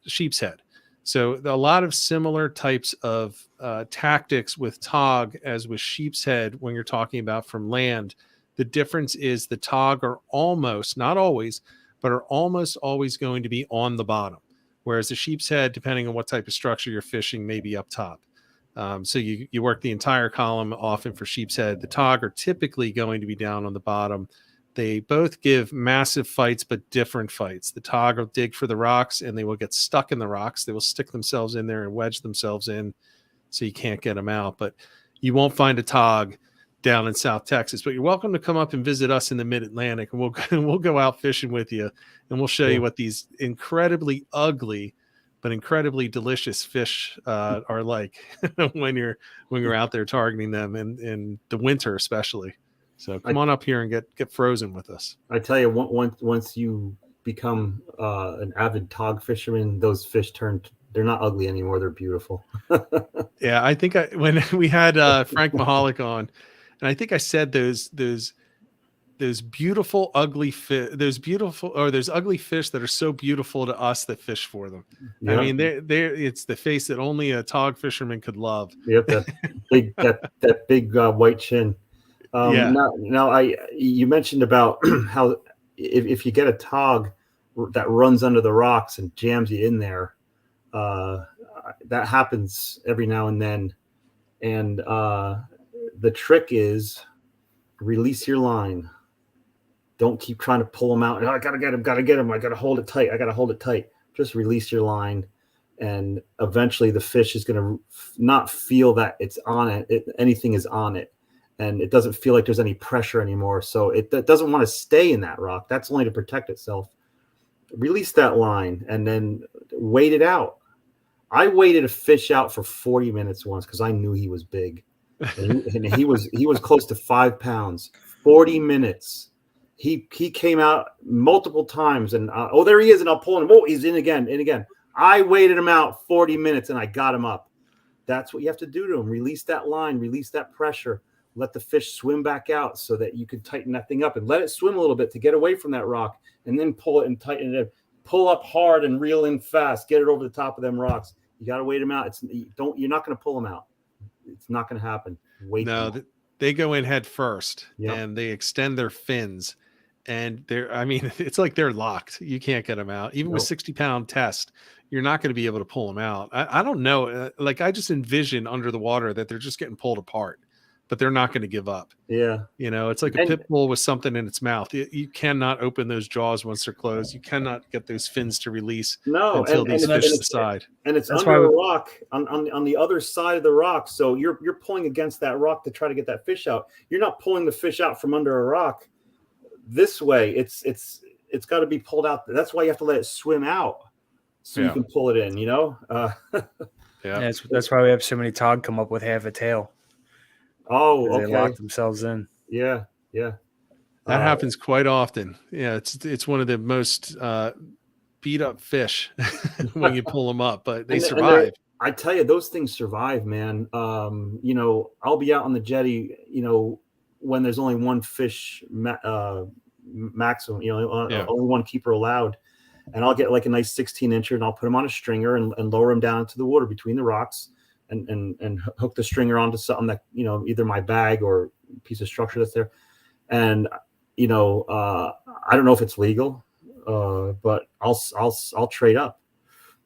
sheep's head. So a lot of similar types of tactics with Tautog as with sheep's head when you're talking about from land. The difference is the Tautog are almost, not always, but are almost always going to be on the bottom, whereas the sheep's head, depending on what type of structure you're fishing, may be up top. So you work the entire column often for sheep's head. The Tautog are typically going to be down on the bottom. They both give massive fights, but different fights. The Tautog will dig for the rocks, and they will get stuck in the rocks. They will stick themselves in there and wedge themselves in, so you can't get them out. But you won't find a Tautog down in South Texas. But you're welcome to come up and visit us in the Mid-Atlantic, and we'll go out fishing with you, and we'll show you what these incredibly ugly but incredibly delicious fish are like when you're out there targeting them in the winter, especially. So come on up here and get frozen with us. I tell you, once you become an avid Tautog fisherman, those fish they're not ugly anymore. They're beautiful. Yeah, I think when we had Frank Mahalik on, and I think I said those beautiful ugly fish, those ugly fish that are so beautiful to us that fish for them. Yeah. I mean, it's the face that only a Tautog fisherman could love. Yep, that big white chin. Now, you mentioned about how if you get a Tautog that runs under the rocks and jams you in there, that happens every now and then. And the trick is release your line. Don't keep trying to pull them out. I gotta get him. I gotta hold it tight. Just release your line, and eventually the fish is gonna not feel that it's on it. Anything is on it. And it doesn't feel like there's any pressure anymore. So it doesn't want to stay in that rock. That's only to protect itself. Release that line and then wait it out. I waited a fish out for 40 minutes once because I knew he was big. And he was close to 5 pounds. 40 minutes. He came out multiple times and there he is, and I'll pull him. Oh, he's in again. I waited him out 40 minutes and I got him up. That's what you have to do to him. Release that line, release that pressure. Let the fish swim back out so that you can tighten that thing up and let it swim a little bit to get away from that rock, and then pull it and tighten it. Pull up hard and reel in fast. Get it over the top of them rocks. You got to wait them out. You're not going to pull them out. It's not going to happen. Wait. No, they go in head first and they extend their fins, and it's like they're locked. You can't get them out. Even with 60-pound test, you're not going to be able to pull them out. I don't know. I just envision under the water that they're just getting pulled apart, but they're not going to give up. Yeah. It's like a pit bull with something in its mouth. You cannot open those jaws once they're closed. You cannot get those fins to release until these fish decide. And it's under a rock on the other side of the rock. So you're pulling against that rock to try to get that fish out. You're not pulling the fish out from under a rock this way. It's got to be pulled out. That's why you have to let it swim out so you can pull it in, That's why we have so many Tautog come up with half a tail. Oh, okay. They lock themselves in. Yeah. That happens quite often. Yeah, it's one of the most beat up fish when you pull them up, but they survive. I tell you, those things survive, man. I'll be out on the jetty, when there's only one fish maximum, only one keeper allowed, and I'll get like a nice 16-incher, and I'll put him on a stringer and lower him down into the water between the rocks. And hook the stringer onto something that, either my bag or piece of structure that's there. And, I don't know if it's legal, but I'll trade up,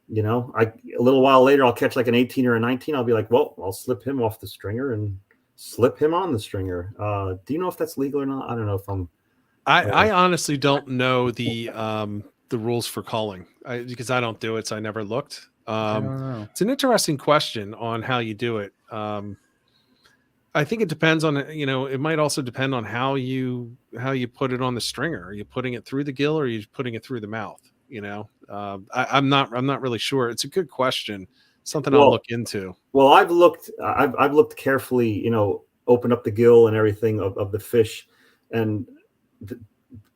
a little while later, I'll catch like an 18 or a 19. I'll be like, well, I'll slip him off the stringer and slip him on the stringer. Do you know if that's legal or not? I don't know if I honestly don't know the rules for culling because I don't do it. So I never looked. It's an interesting question on how you do it. I think it depends on, it might also depend on how you put it on the stringer. Are you putting it through the gill or are you putting it through the mouth? I'm not really sure. It's a good question. Something I'll look into. Well, I've looked carefully, open up the gill and everything of the fish, and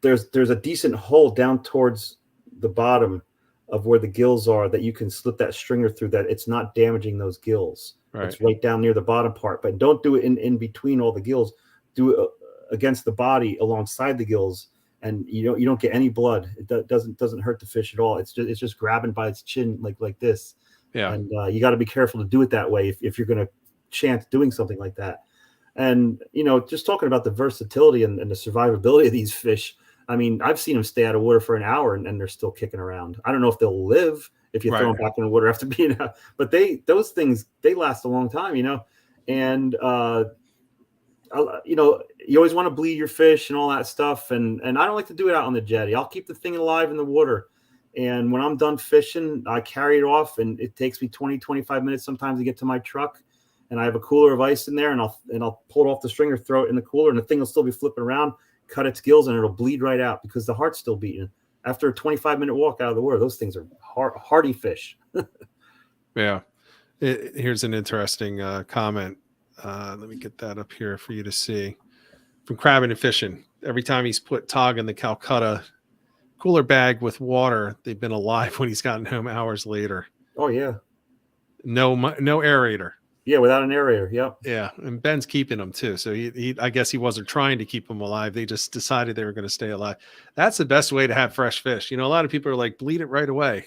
there's a decent hole down towards the bottom of where the gills are that you can slip that stringer through, that it's not damaging those gills. Right. It's right down near the bottom part, but don't do it in between all the gills. Do it against the body alongside the gills, and you don't get any blood. It doesn't hurt the fish at all. It's just grabbing by its chin like this. Yeah. And you got to be careful to do it that way if you're going to chance doing something like that. And just talking about the versatility and the survivability of these fish. I mean, I've seen them stay out of water for an hour and they're still kicking around. I don't know if they'll live if you throw them back in the water after being out, but those things last a long time, and you always want to bleed your fish and all that stuff. And I don't like to do it out on the jetty. I'll keep the thing alive in the water. And when I'm done fishing, I carry it off, and it takes me 20, 25 minutes sometimes to get to my truck. And I have a cooler of ice in there, and I'll pull it off the stringer, throw it in the cooler, and the thing will still be flipping around, cut its gills, and it'll bleed right out because the heart's still beating. After a 25-minute walk out of the water, those things are hardy fish. Yeah. Here's an interesting comment. Let me get that up here for you to see. From Crabbing and Fishing. Every time he's put Tautog in the Calcutta cooler bag with water, they've been alive when he's gotten home hours later. Oh, yeah. No aerator. Yeah, without an aerator. Yep. Yeah, and Ben's keeping them too. So he I guess he wasn't trying to keep them alive. They just decided they were going to stay alive. That's the best way to have fresh fish. A lot of people are like, bleed it right away.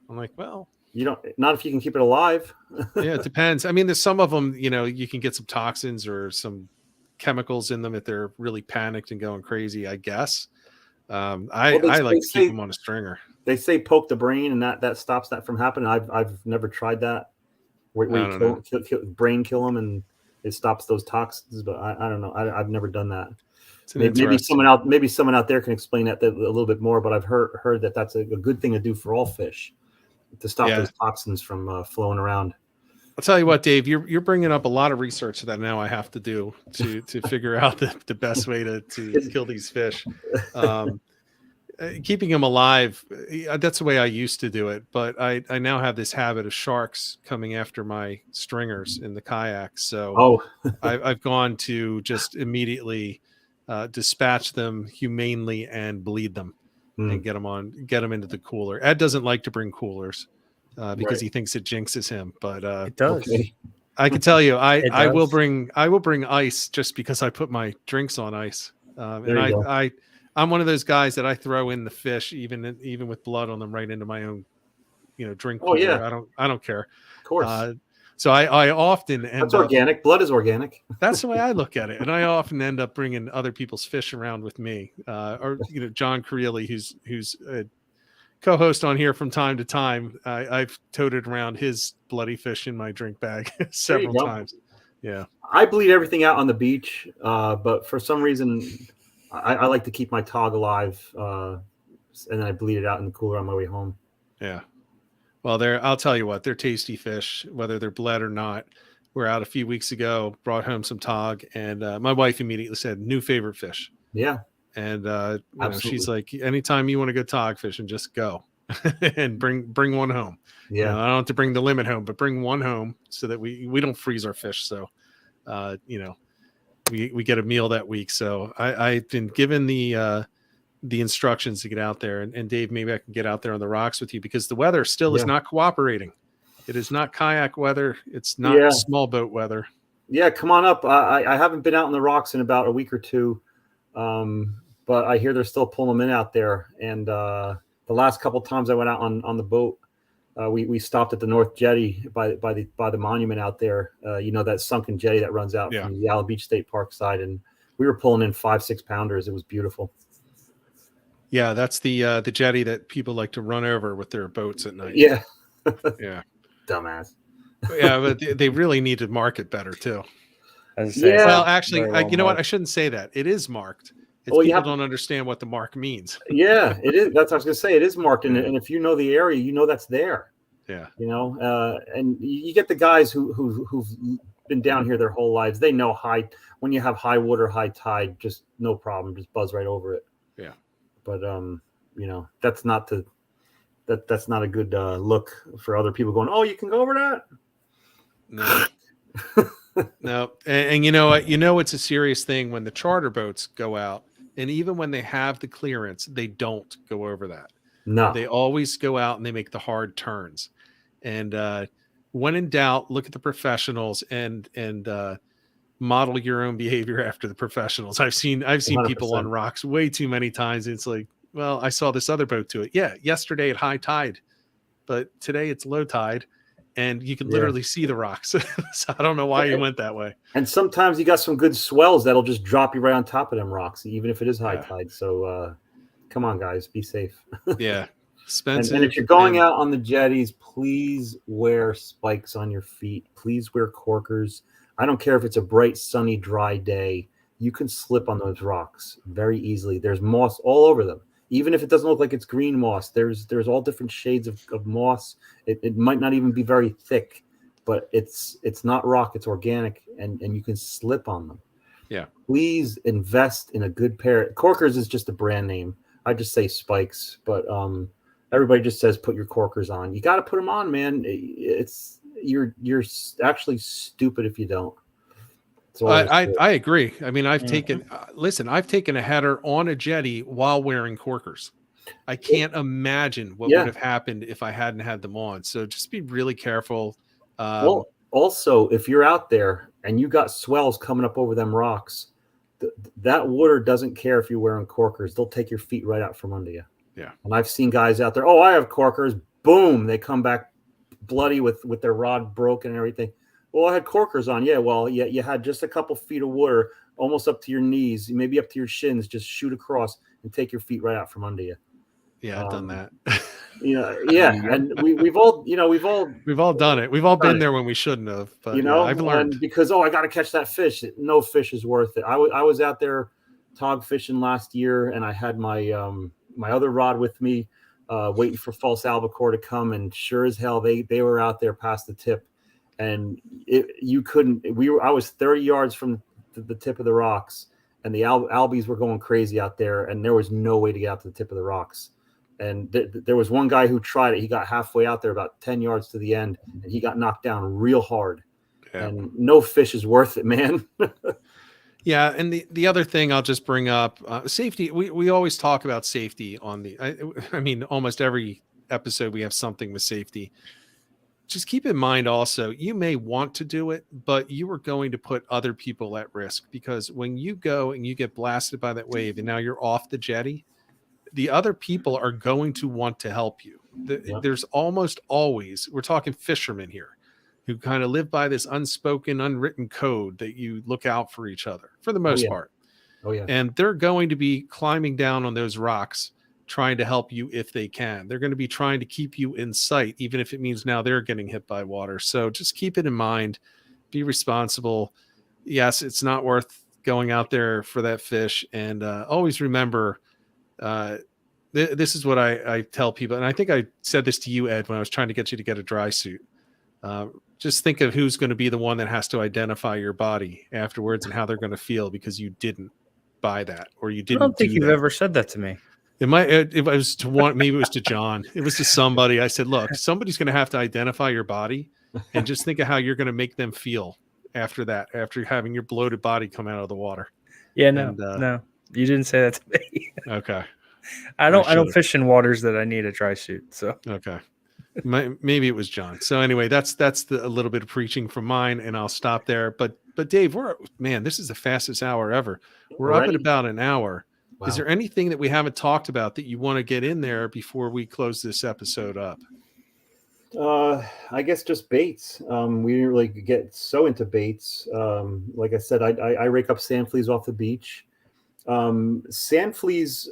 I'm like, well, not if you can keep it alive. Yeah, it depends. I mean, there's some of them, you can get some toxins or some chemicals in them if they're really panicked and going crazy, I guess. I like to keep them on a stringer. They say poke the brain, and that stops that from happening. I've never tried that. Where you kill them, and it stops those toxins. But I don't know. I've never done that. Maybe someone out there can explain that a little bit more. But I've heard that that's a good thing to do for all fish, to stop those toxins from flowing around. I'll tell you what, Dave, you're bringing up a lot of research that now I have to do to figure out the best way to kill these fish. Keeping them alive, that's the way I used to do it. But I now have this habit of sharks coming after my stringers in the kayaks. So I've gone to just immediately dispatch them humanely and bleed them and get them into the cooler. Ed doesn't like to bring coolers because he thinks it jinxes him. But it does. Okay. I can tell you, I will bring ice just because I put my drinks on ice. I'm one of those guys that I throw in the fish, even with blood on them, right into my own, drink. Oh, yeah. I don't care. Of course. So I often end That's organic. Blood is organic. That's the way I look at it. And I often end up bringing other people's fish around with me. Or, John Creeley, who's a co-host on here from time to time. I've toted around his bloody fish in my drink bag several times. Yeah. I bleed everything out on the beach. But for some reason, I like to keep my Tautog alive, and then I bleed it out in the cooler on my way home. Yeah. Well, I'll tell you what, they're tasty fish, whether they're bled or not. We're out a few weeks ago, brought home some Tautog, and my wife immediately said, new favorite fish. Yeah. And she's like, anytime you want to go Tautog fishing, just go and bring one home. Yeah. I don't have to bring the limit home, but bring one home so that we don't freeze our fish. So, we get a meal that week. So I've been given the instructions to get out there, and Dave, maybe I can get out there on the rocks with you because the weather still is not cooperating. It is not kayak weather. It's not small boat weather. Yeah. Come on up. I haven't been out on the rocks in about a week or two. But I hear they're still pulling them in out there. And, the last couple of times I went out on the boat, we stopped at the North Jetty by the monument out there. That sunken jetty that runs out from the Allen Beach State Park side, and we were pulling in 5-6 pounders. It was beautiful. Yeah, that's the jetty that people like to run over with their boats at night. Yeah, yeah, dumbass. Yeah, but they really need to mark it better too. Well, actually, you know what? I shouldn't say that. It is marked. People don't understand what the mark means. Yeah, it is. That's what I was going to say. It is marked, and if you know the area, that's there. Yeah. And you get the guys who've been down here their whole lives. They know when you have high water, high tide, just no problem, just buzz right over it. Yeah. But that's not that's not a good look for other people going, oh, you can go over that. No. No. And you know what? It's a serious thing when the charter boats go out, and even when they have the clearance, they don't go over that. No. They always go out and they make the hard turns. And when in doubt, look at the professionals and model your own behavior after the professionals. I've seen 100%. People on rocks way too many times. It's like, well, I saw this other boat do it. Yeah, yesterday at high tide, but today it's low tide. And you can literally see the rocks. So I don't know why you went that way. And sometimes you got some good swells that'll just drop you right on top of them rocks, even if it is high tide. So come on, guys, be safe. Yeah. Expensive. And if you're going out on the jetties, please wear spikes on your feet. Please wear corkers. I don't care if it's a bright, sunny, dry day. You can slip on those rocks very easily. There's moss all over them. Even if it doesn't look like it's green moss, there's all different shades of moss. It might not even be very thick, but it's not rock, it's organic, and you can slip on them. Yeah. Please invest in a good pair. Corkers is just a brand name. I just say spikes, but everybody just says put your corkers on. You got to put them on, man. You're actually stupid if you don't. I agree. I mean, I've taken a header on a jetty while wearing corkers. I can't imagine what would have happened if I hadn't had them on. So just be really careful. Well, also, if you're out there and you got swells coming up over them rocks, that water doesn't care if you're wearing corkers. They'll take your feet right out from under you. Yeah. And I've seen guys out there, oh, I have corkers. Boom. They come back bloody with their rod broken and everything. Well, I had corkers on. Yeah, well, you had just a couple feet of water, almost up to your knees, maybe up to your shins. Just shoot across and take your feet right out from under you. Yeah, I've done that. And we've all done it. We've all been there when we shouldn't have. But I've learned because I got to catch that fish. No fish is worth it. I was out there tog fishing last year, and I had my my other rod with me, waiting for false albacore to come, and sure as hell they were out there past the tip. And I was 30 yards from the tip of the rocks, and the albies were going crazy out there, and there was no way to get out to the tip of the rocks. And there was one guy who tried it. He got halfway out there, about 10 yards to the end, and he got knocked down real hard. Yeah. And no fish is worth it, man. Yeah. And the other thing I'll just bring up, safety. We always talk about safety on I mean, almost every episode we have something with safety. Just keep in mind also, you may want to do it, but you are going to put other people at risk, because when you go and you get blasted by that wave and now you're off the jetty, the other people are going to want to help you. There's almost always, we're talking fishermen here, who kind of live by this unspoken, unwritten code that you look out for each other for the most part. Oh yeah. And they're going to be climbing down on those rocks, trying to help you if they can. They're going to be trying to keep you in sight, even if it means now they're getting hit by water. So just keep it in mind, be responsible. Yes, it's not worth going out there for that fish. And always remember, this is what I tell people. And I think I said this to you, Ed, when I was trying to get you to get a dry suit. Just think of who's going to be the one that has to identify your body afterwards and how they're going to feel because you didn't buy that, or you didn't. I don't think you've ever said that to me. It was to one, maybe it was to John. It was to somebody. I said, look, somebody's going to have to identify your body, and just think of how you're going to make them feel after that, after having your bloated body come out of the water. Yeah, no, you didn't say that to me. Okay. I don't fish in waters that I need a dry suit. So okay. Maybe it was John. So anyway, that's a little bit of preaching from mine, and I'll stop there. But Dave, this is the fastest hour ever. We're up at about an hour. Wow. Is there anything that we haven't talked about that you want to get in there before we close this episode up? I guess just baits. We really get so into baits. Like I said, I rake up sand fleas off the beach. Sand fleas,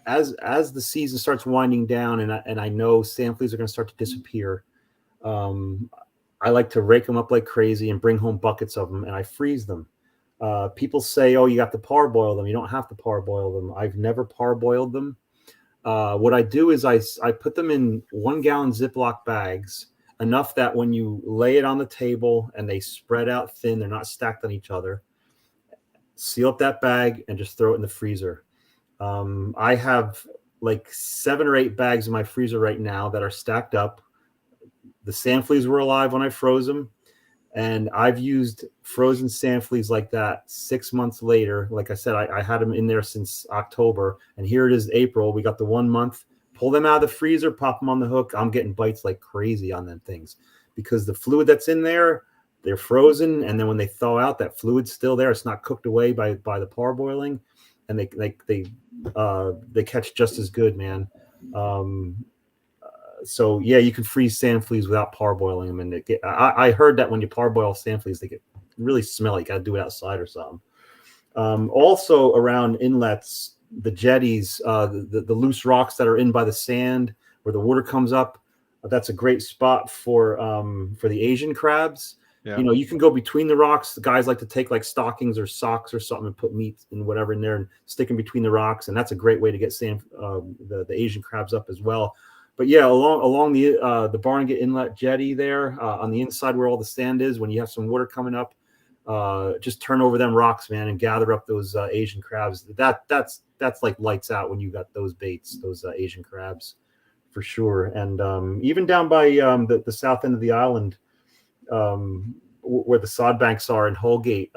as the season starts winding down, and I know sand fleas are going to start to disappear. I like to rake them up like crazy and bring home buckets of them, and I freeze them. People say, "Oh, you have to parboil them." You don't have to parboil them. I've never parboiled them. What I do is I put them in 1 gallon Ziploc bags, enough that when you lay it on the table and they spread out thin, they're not stacked on each other. Seal up that bag and just throw it in the freezer. I have like 7 or 8 bags in my freezer right now that are stacked up. The sand fleas were alive when I froze them. And I've used frozen sand fleas like that 6 months later. Like I said, I had them in there since October. And here it is April. We got the 1 month. Pull them out of the freezer, pop them on the hook. I'm getting bites like crazy on them things. Because the fluid that's in there, they're frozen. And then when they thaw out, that fluid's still there. It's not cooked away by the parboiling. And they catch just as good, man. So yeah, you can freeze sand fleas without parboiling them, and I heard that when you parboil sand fleas, they get really smelly. You got to do it outside or something. Also around inlets, the jetties, the loose rocks that are in by the sand where the water comes up, that's a great spot for the Asian crabs. Yeah. You know, you can go between the rocks. The guys like to take like stockings or socks or something and put meat and whatever in there and stick them between the rocks, and that's a great way to get the Asian crabs up as well. But yeah, along the Barnegat Inlet jetty there, on the inside where all the sand is, when you have some water coming up, just turn over them rocks, man, and gather up those Asian crabs. That's like lights out when you got those baits, those Asian crabs, for sure. And even down by the south end of the island, where the sod banks are in Holgate,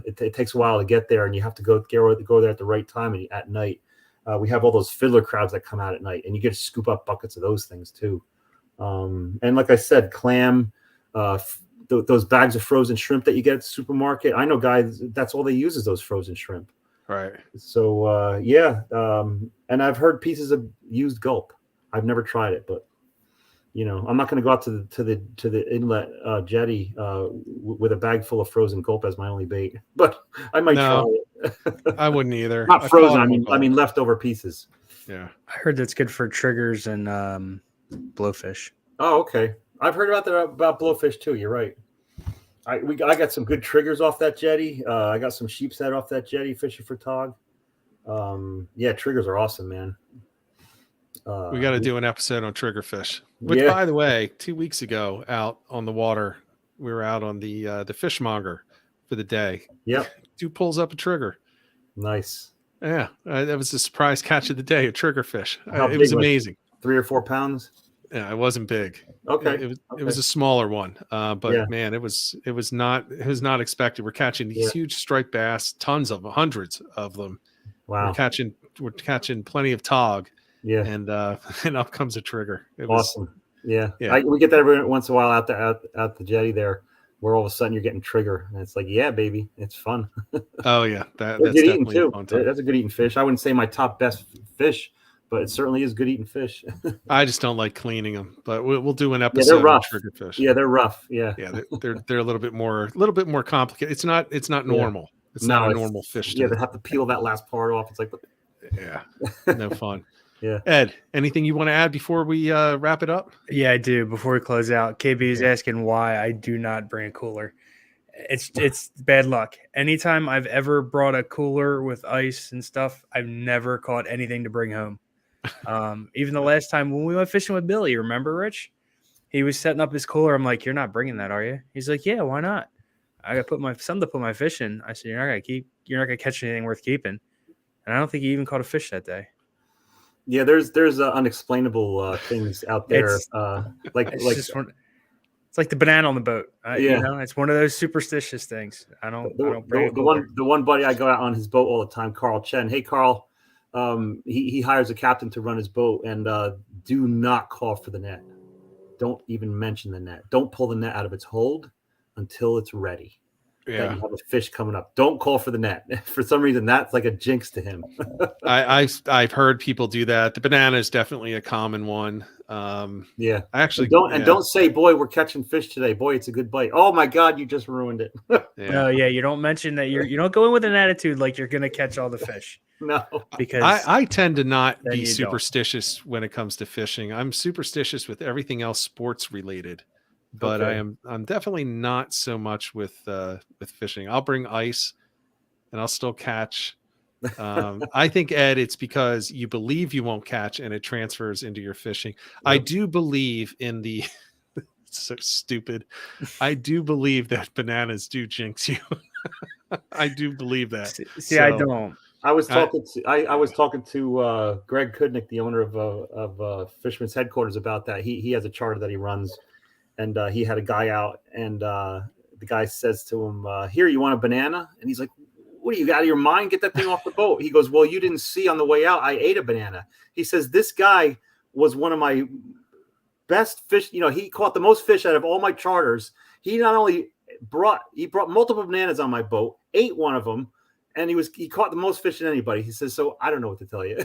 it takes a while to get there, and you have to go there at the right time and at night. We have all those fiddler crabs that come out at night, and you get to scoop up buckets of those things too. And like I said, clam, those bags of frozen shrimp that you get at the supermarket. I know guys, that's all they use is those frozen shrimp. Right. So yeah, and I've heard pieces of used gulp. I've never tried it, but you know, I'm not going to go out to the inlet jetty with a bag full of frozen gulp as my only bait. But I might try it. I wouldn't either. Not frozen. I mean leftover pieces. Yeah, I heard that's good for triggers and blowfish. Oh, okay. I've heard about blowfish too. You're right. I got some good triggers off that jetty. I got some sheep's head off that jetty fishing for tog. Yeah, triggers are awesome, man. We got to do an episode on triggerfish. Which, by the way, 2 weeks ago, out on the water, we were out on the fishmonger for the day. Yep. Dude pulls up a trigger. Nice. Yeah, that was a surprise catch of the day, a triggerfish. It was amazing. 3 or 4 pounds. Yeah, it wasn't big. Okay. It was a smaller one. But man, it was not expected. We're catching these huge striped bass, tons of them, hundreds of them. Wow. We're catching plenty of tog. Yeah, and up comes a trigger. It awesome. Yeah. We get that every once in a while out the jetty there, where all of a sudden you're getting trigger, and it's like, yeah, baby, it's fun. Oh yeah, that's good eating too. That's a good eating fish. I wouldn't say my top best fish, but it certainly is good eating fish. I just don't like cleaning them, but we'll do an episode. They're rough. On triggerfish. Yeah, they're rough. Yeah, they're a little bit more complicated. It's not normal. It's not a normal fish. Yeah, they have to peel that last part off. It's like, yeah, no fun. Yeah. Ed, anything you want to add before we wrap it up? Yeah, I do. Before we close out, KB is asking why I do not bring a cooler. It's bad luck. Anytime I've ever brought a cooler with ice and stuff, I've never caught anything to bring home. Even the last time when we went fishing with Billy, remember, Rich? He was setting up his cooler. I'm like, "You're not bringing that, are you?" He's like, "Yeah, why not? I got something to put my fish in." I said, "You're not gonna catch anything worth keeping." And I don't think he even caught a fish that day. Yeah, there's unexplainable things out there. It's like the banana on the boat. You know, it's one of those superstitious things. I don't bring the one buddy I go out on his boat all the time, Carl Chen. Hey, Carl, he hires a captain to run his boat, and do not call for the net. Don't even mention the net. Don't pull the net out of its hold until it's ready. Yeah, that you have a fish coming up. Don't call for the net. For some reason, that's like a jinx to him. I've heard people do that. The banana is definitely a common one. Yeah, I actually don't say, "Boy, we're catching fish today. Boy, it's a good bite." Oh my God, you just ruined it. No, you don't mention that you don't go in with an attitude like you're gonna catch all the fish. No, because I tend to not be superstitious when it comes to fishing. I'm superstitious with everything else sports related. But okay. I'm definitely not so much with fishing. I'll bring ice, and I'll still catch. I think, Ed, it's because you believe you won't catch, and it transfers into your fishing. Yep. I do believe in the so stupid. I do believe that bananas do jinx you. I do believe that. See, I don't. I was talking to Greg Kudnick, the owner of Fisherman's Headquarters, about that. He has a charter that he runs, and he had a guy out, and the guy says to him, "Here, you want a banana?" And he's like, "What are you, out of your mind? Get that thing off the boat." He goes, "Well, you didn't see on the way out. I ate a banana." He says, "This guy was one of my best fish. You know, he caught the most fish out of all my charters. He not only brought multiple bananas on my boat, ate one of them, and he caught the most fish than anybody." He says, "So I don't know what to tell you."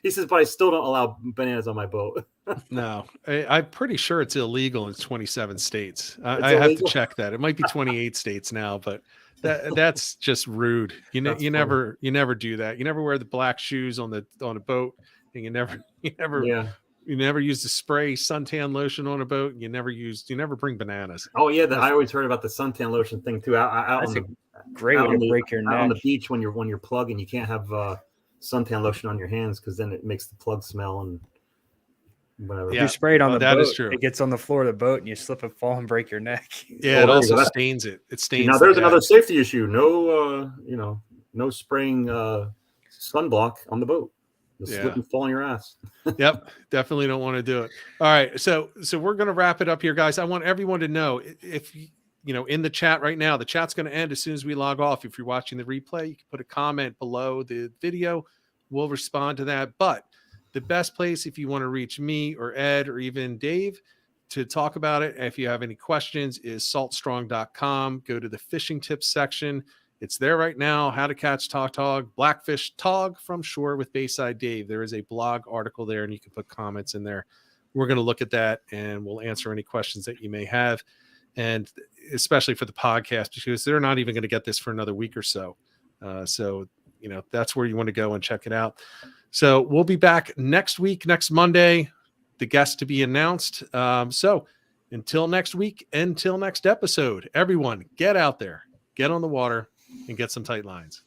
He says, "But I still don't allow bananas on my boat." No, I'm pretty sure it's illegal in 27 states. I have to check that. It might be 28 states now, but that's just rude. You never do that. You never wear the black shoes on a boat, and you never use the spray suntan lotion on a boat. You never bring bananas. Oh yeah, I always heard about the suntan lotion thing too. That's a great way to break your neck on the beach when you're plugging. You can't have suntan lotion on your hands because then it makes the plug smell and whatever. Yeah. You spray it on the boat. That is true. It gets on the floor of the boat and you slip and fall and break your neck. Yeah, it also stains it. It stains. Now there's another safety issue. No spraying sunblock on the boat. Slip and fall on your ass. Yep, definitely don't want to do it. All right, so we're going to wrap it up here, guys. I want everyone to know, if in the chat right now, the chat's going to end as soon as we log off. If you're watching the replay, you can put a comment below the video. We'll respond to that. But the best place, if you want to reach me or Ed or even Dave to talk about it, if you have any questions, is saltstrong.com. Go to the fishing tips section. It's there right now. How to catch tautog, Blackfish, tog from shore with Bayside Dave. There is a blog article there, and you can put comments in there. We're going to look at that, and we'll answer any questions that you may have, and especially for the podcast, because they're not even going to get this for another week or so. So that's where you want to go and check it out. So we'll be back next week, next Monday, the guest to be announced. So until next week, until next episode, everyone get out there, get on the water, and get some tight lines.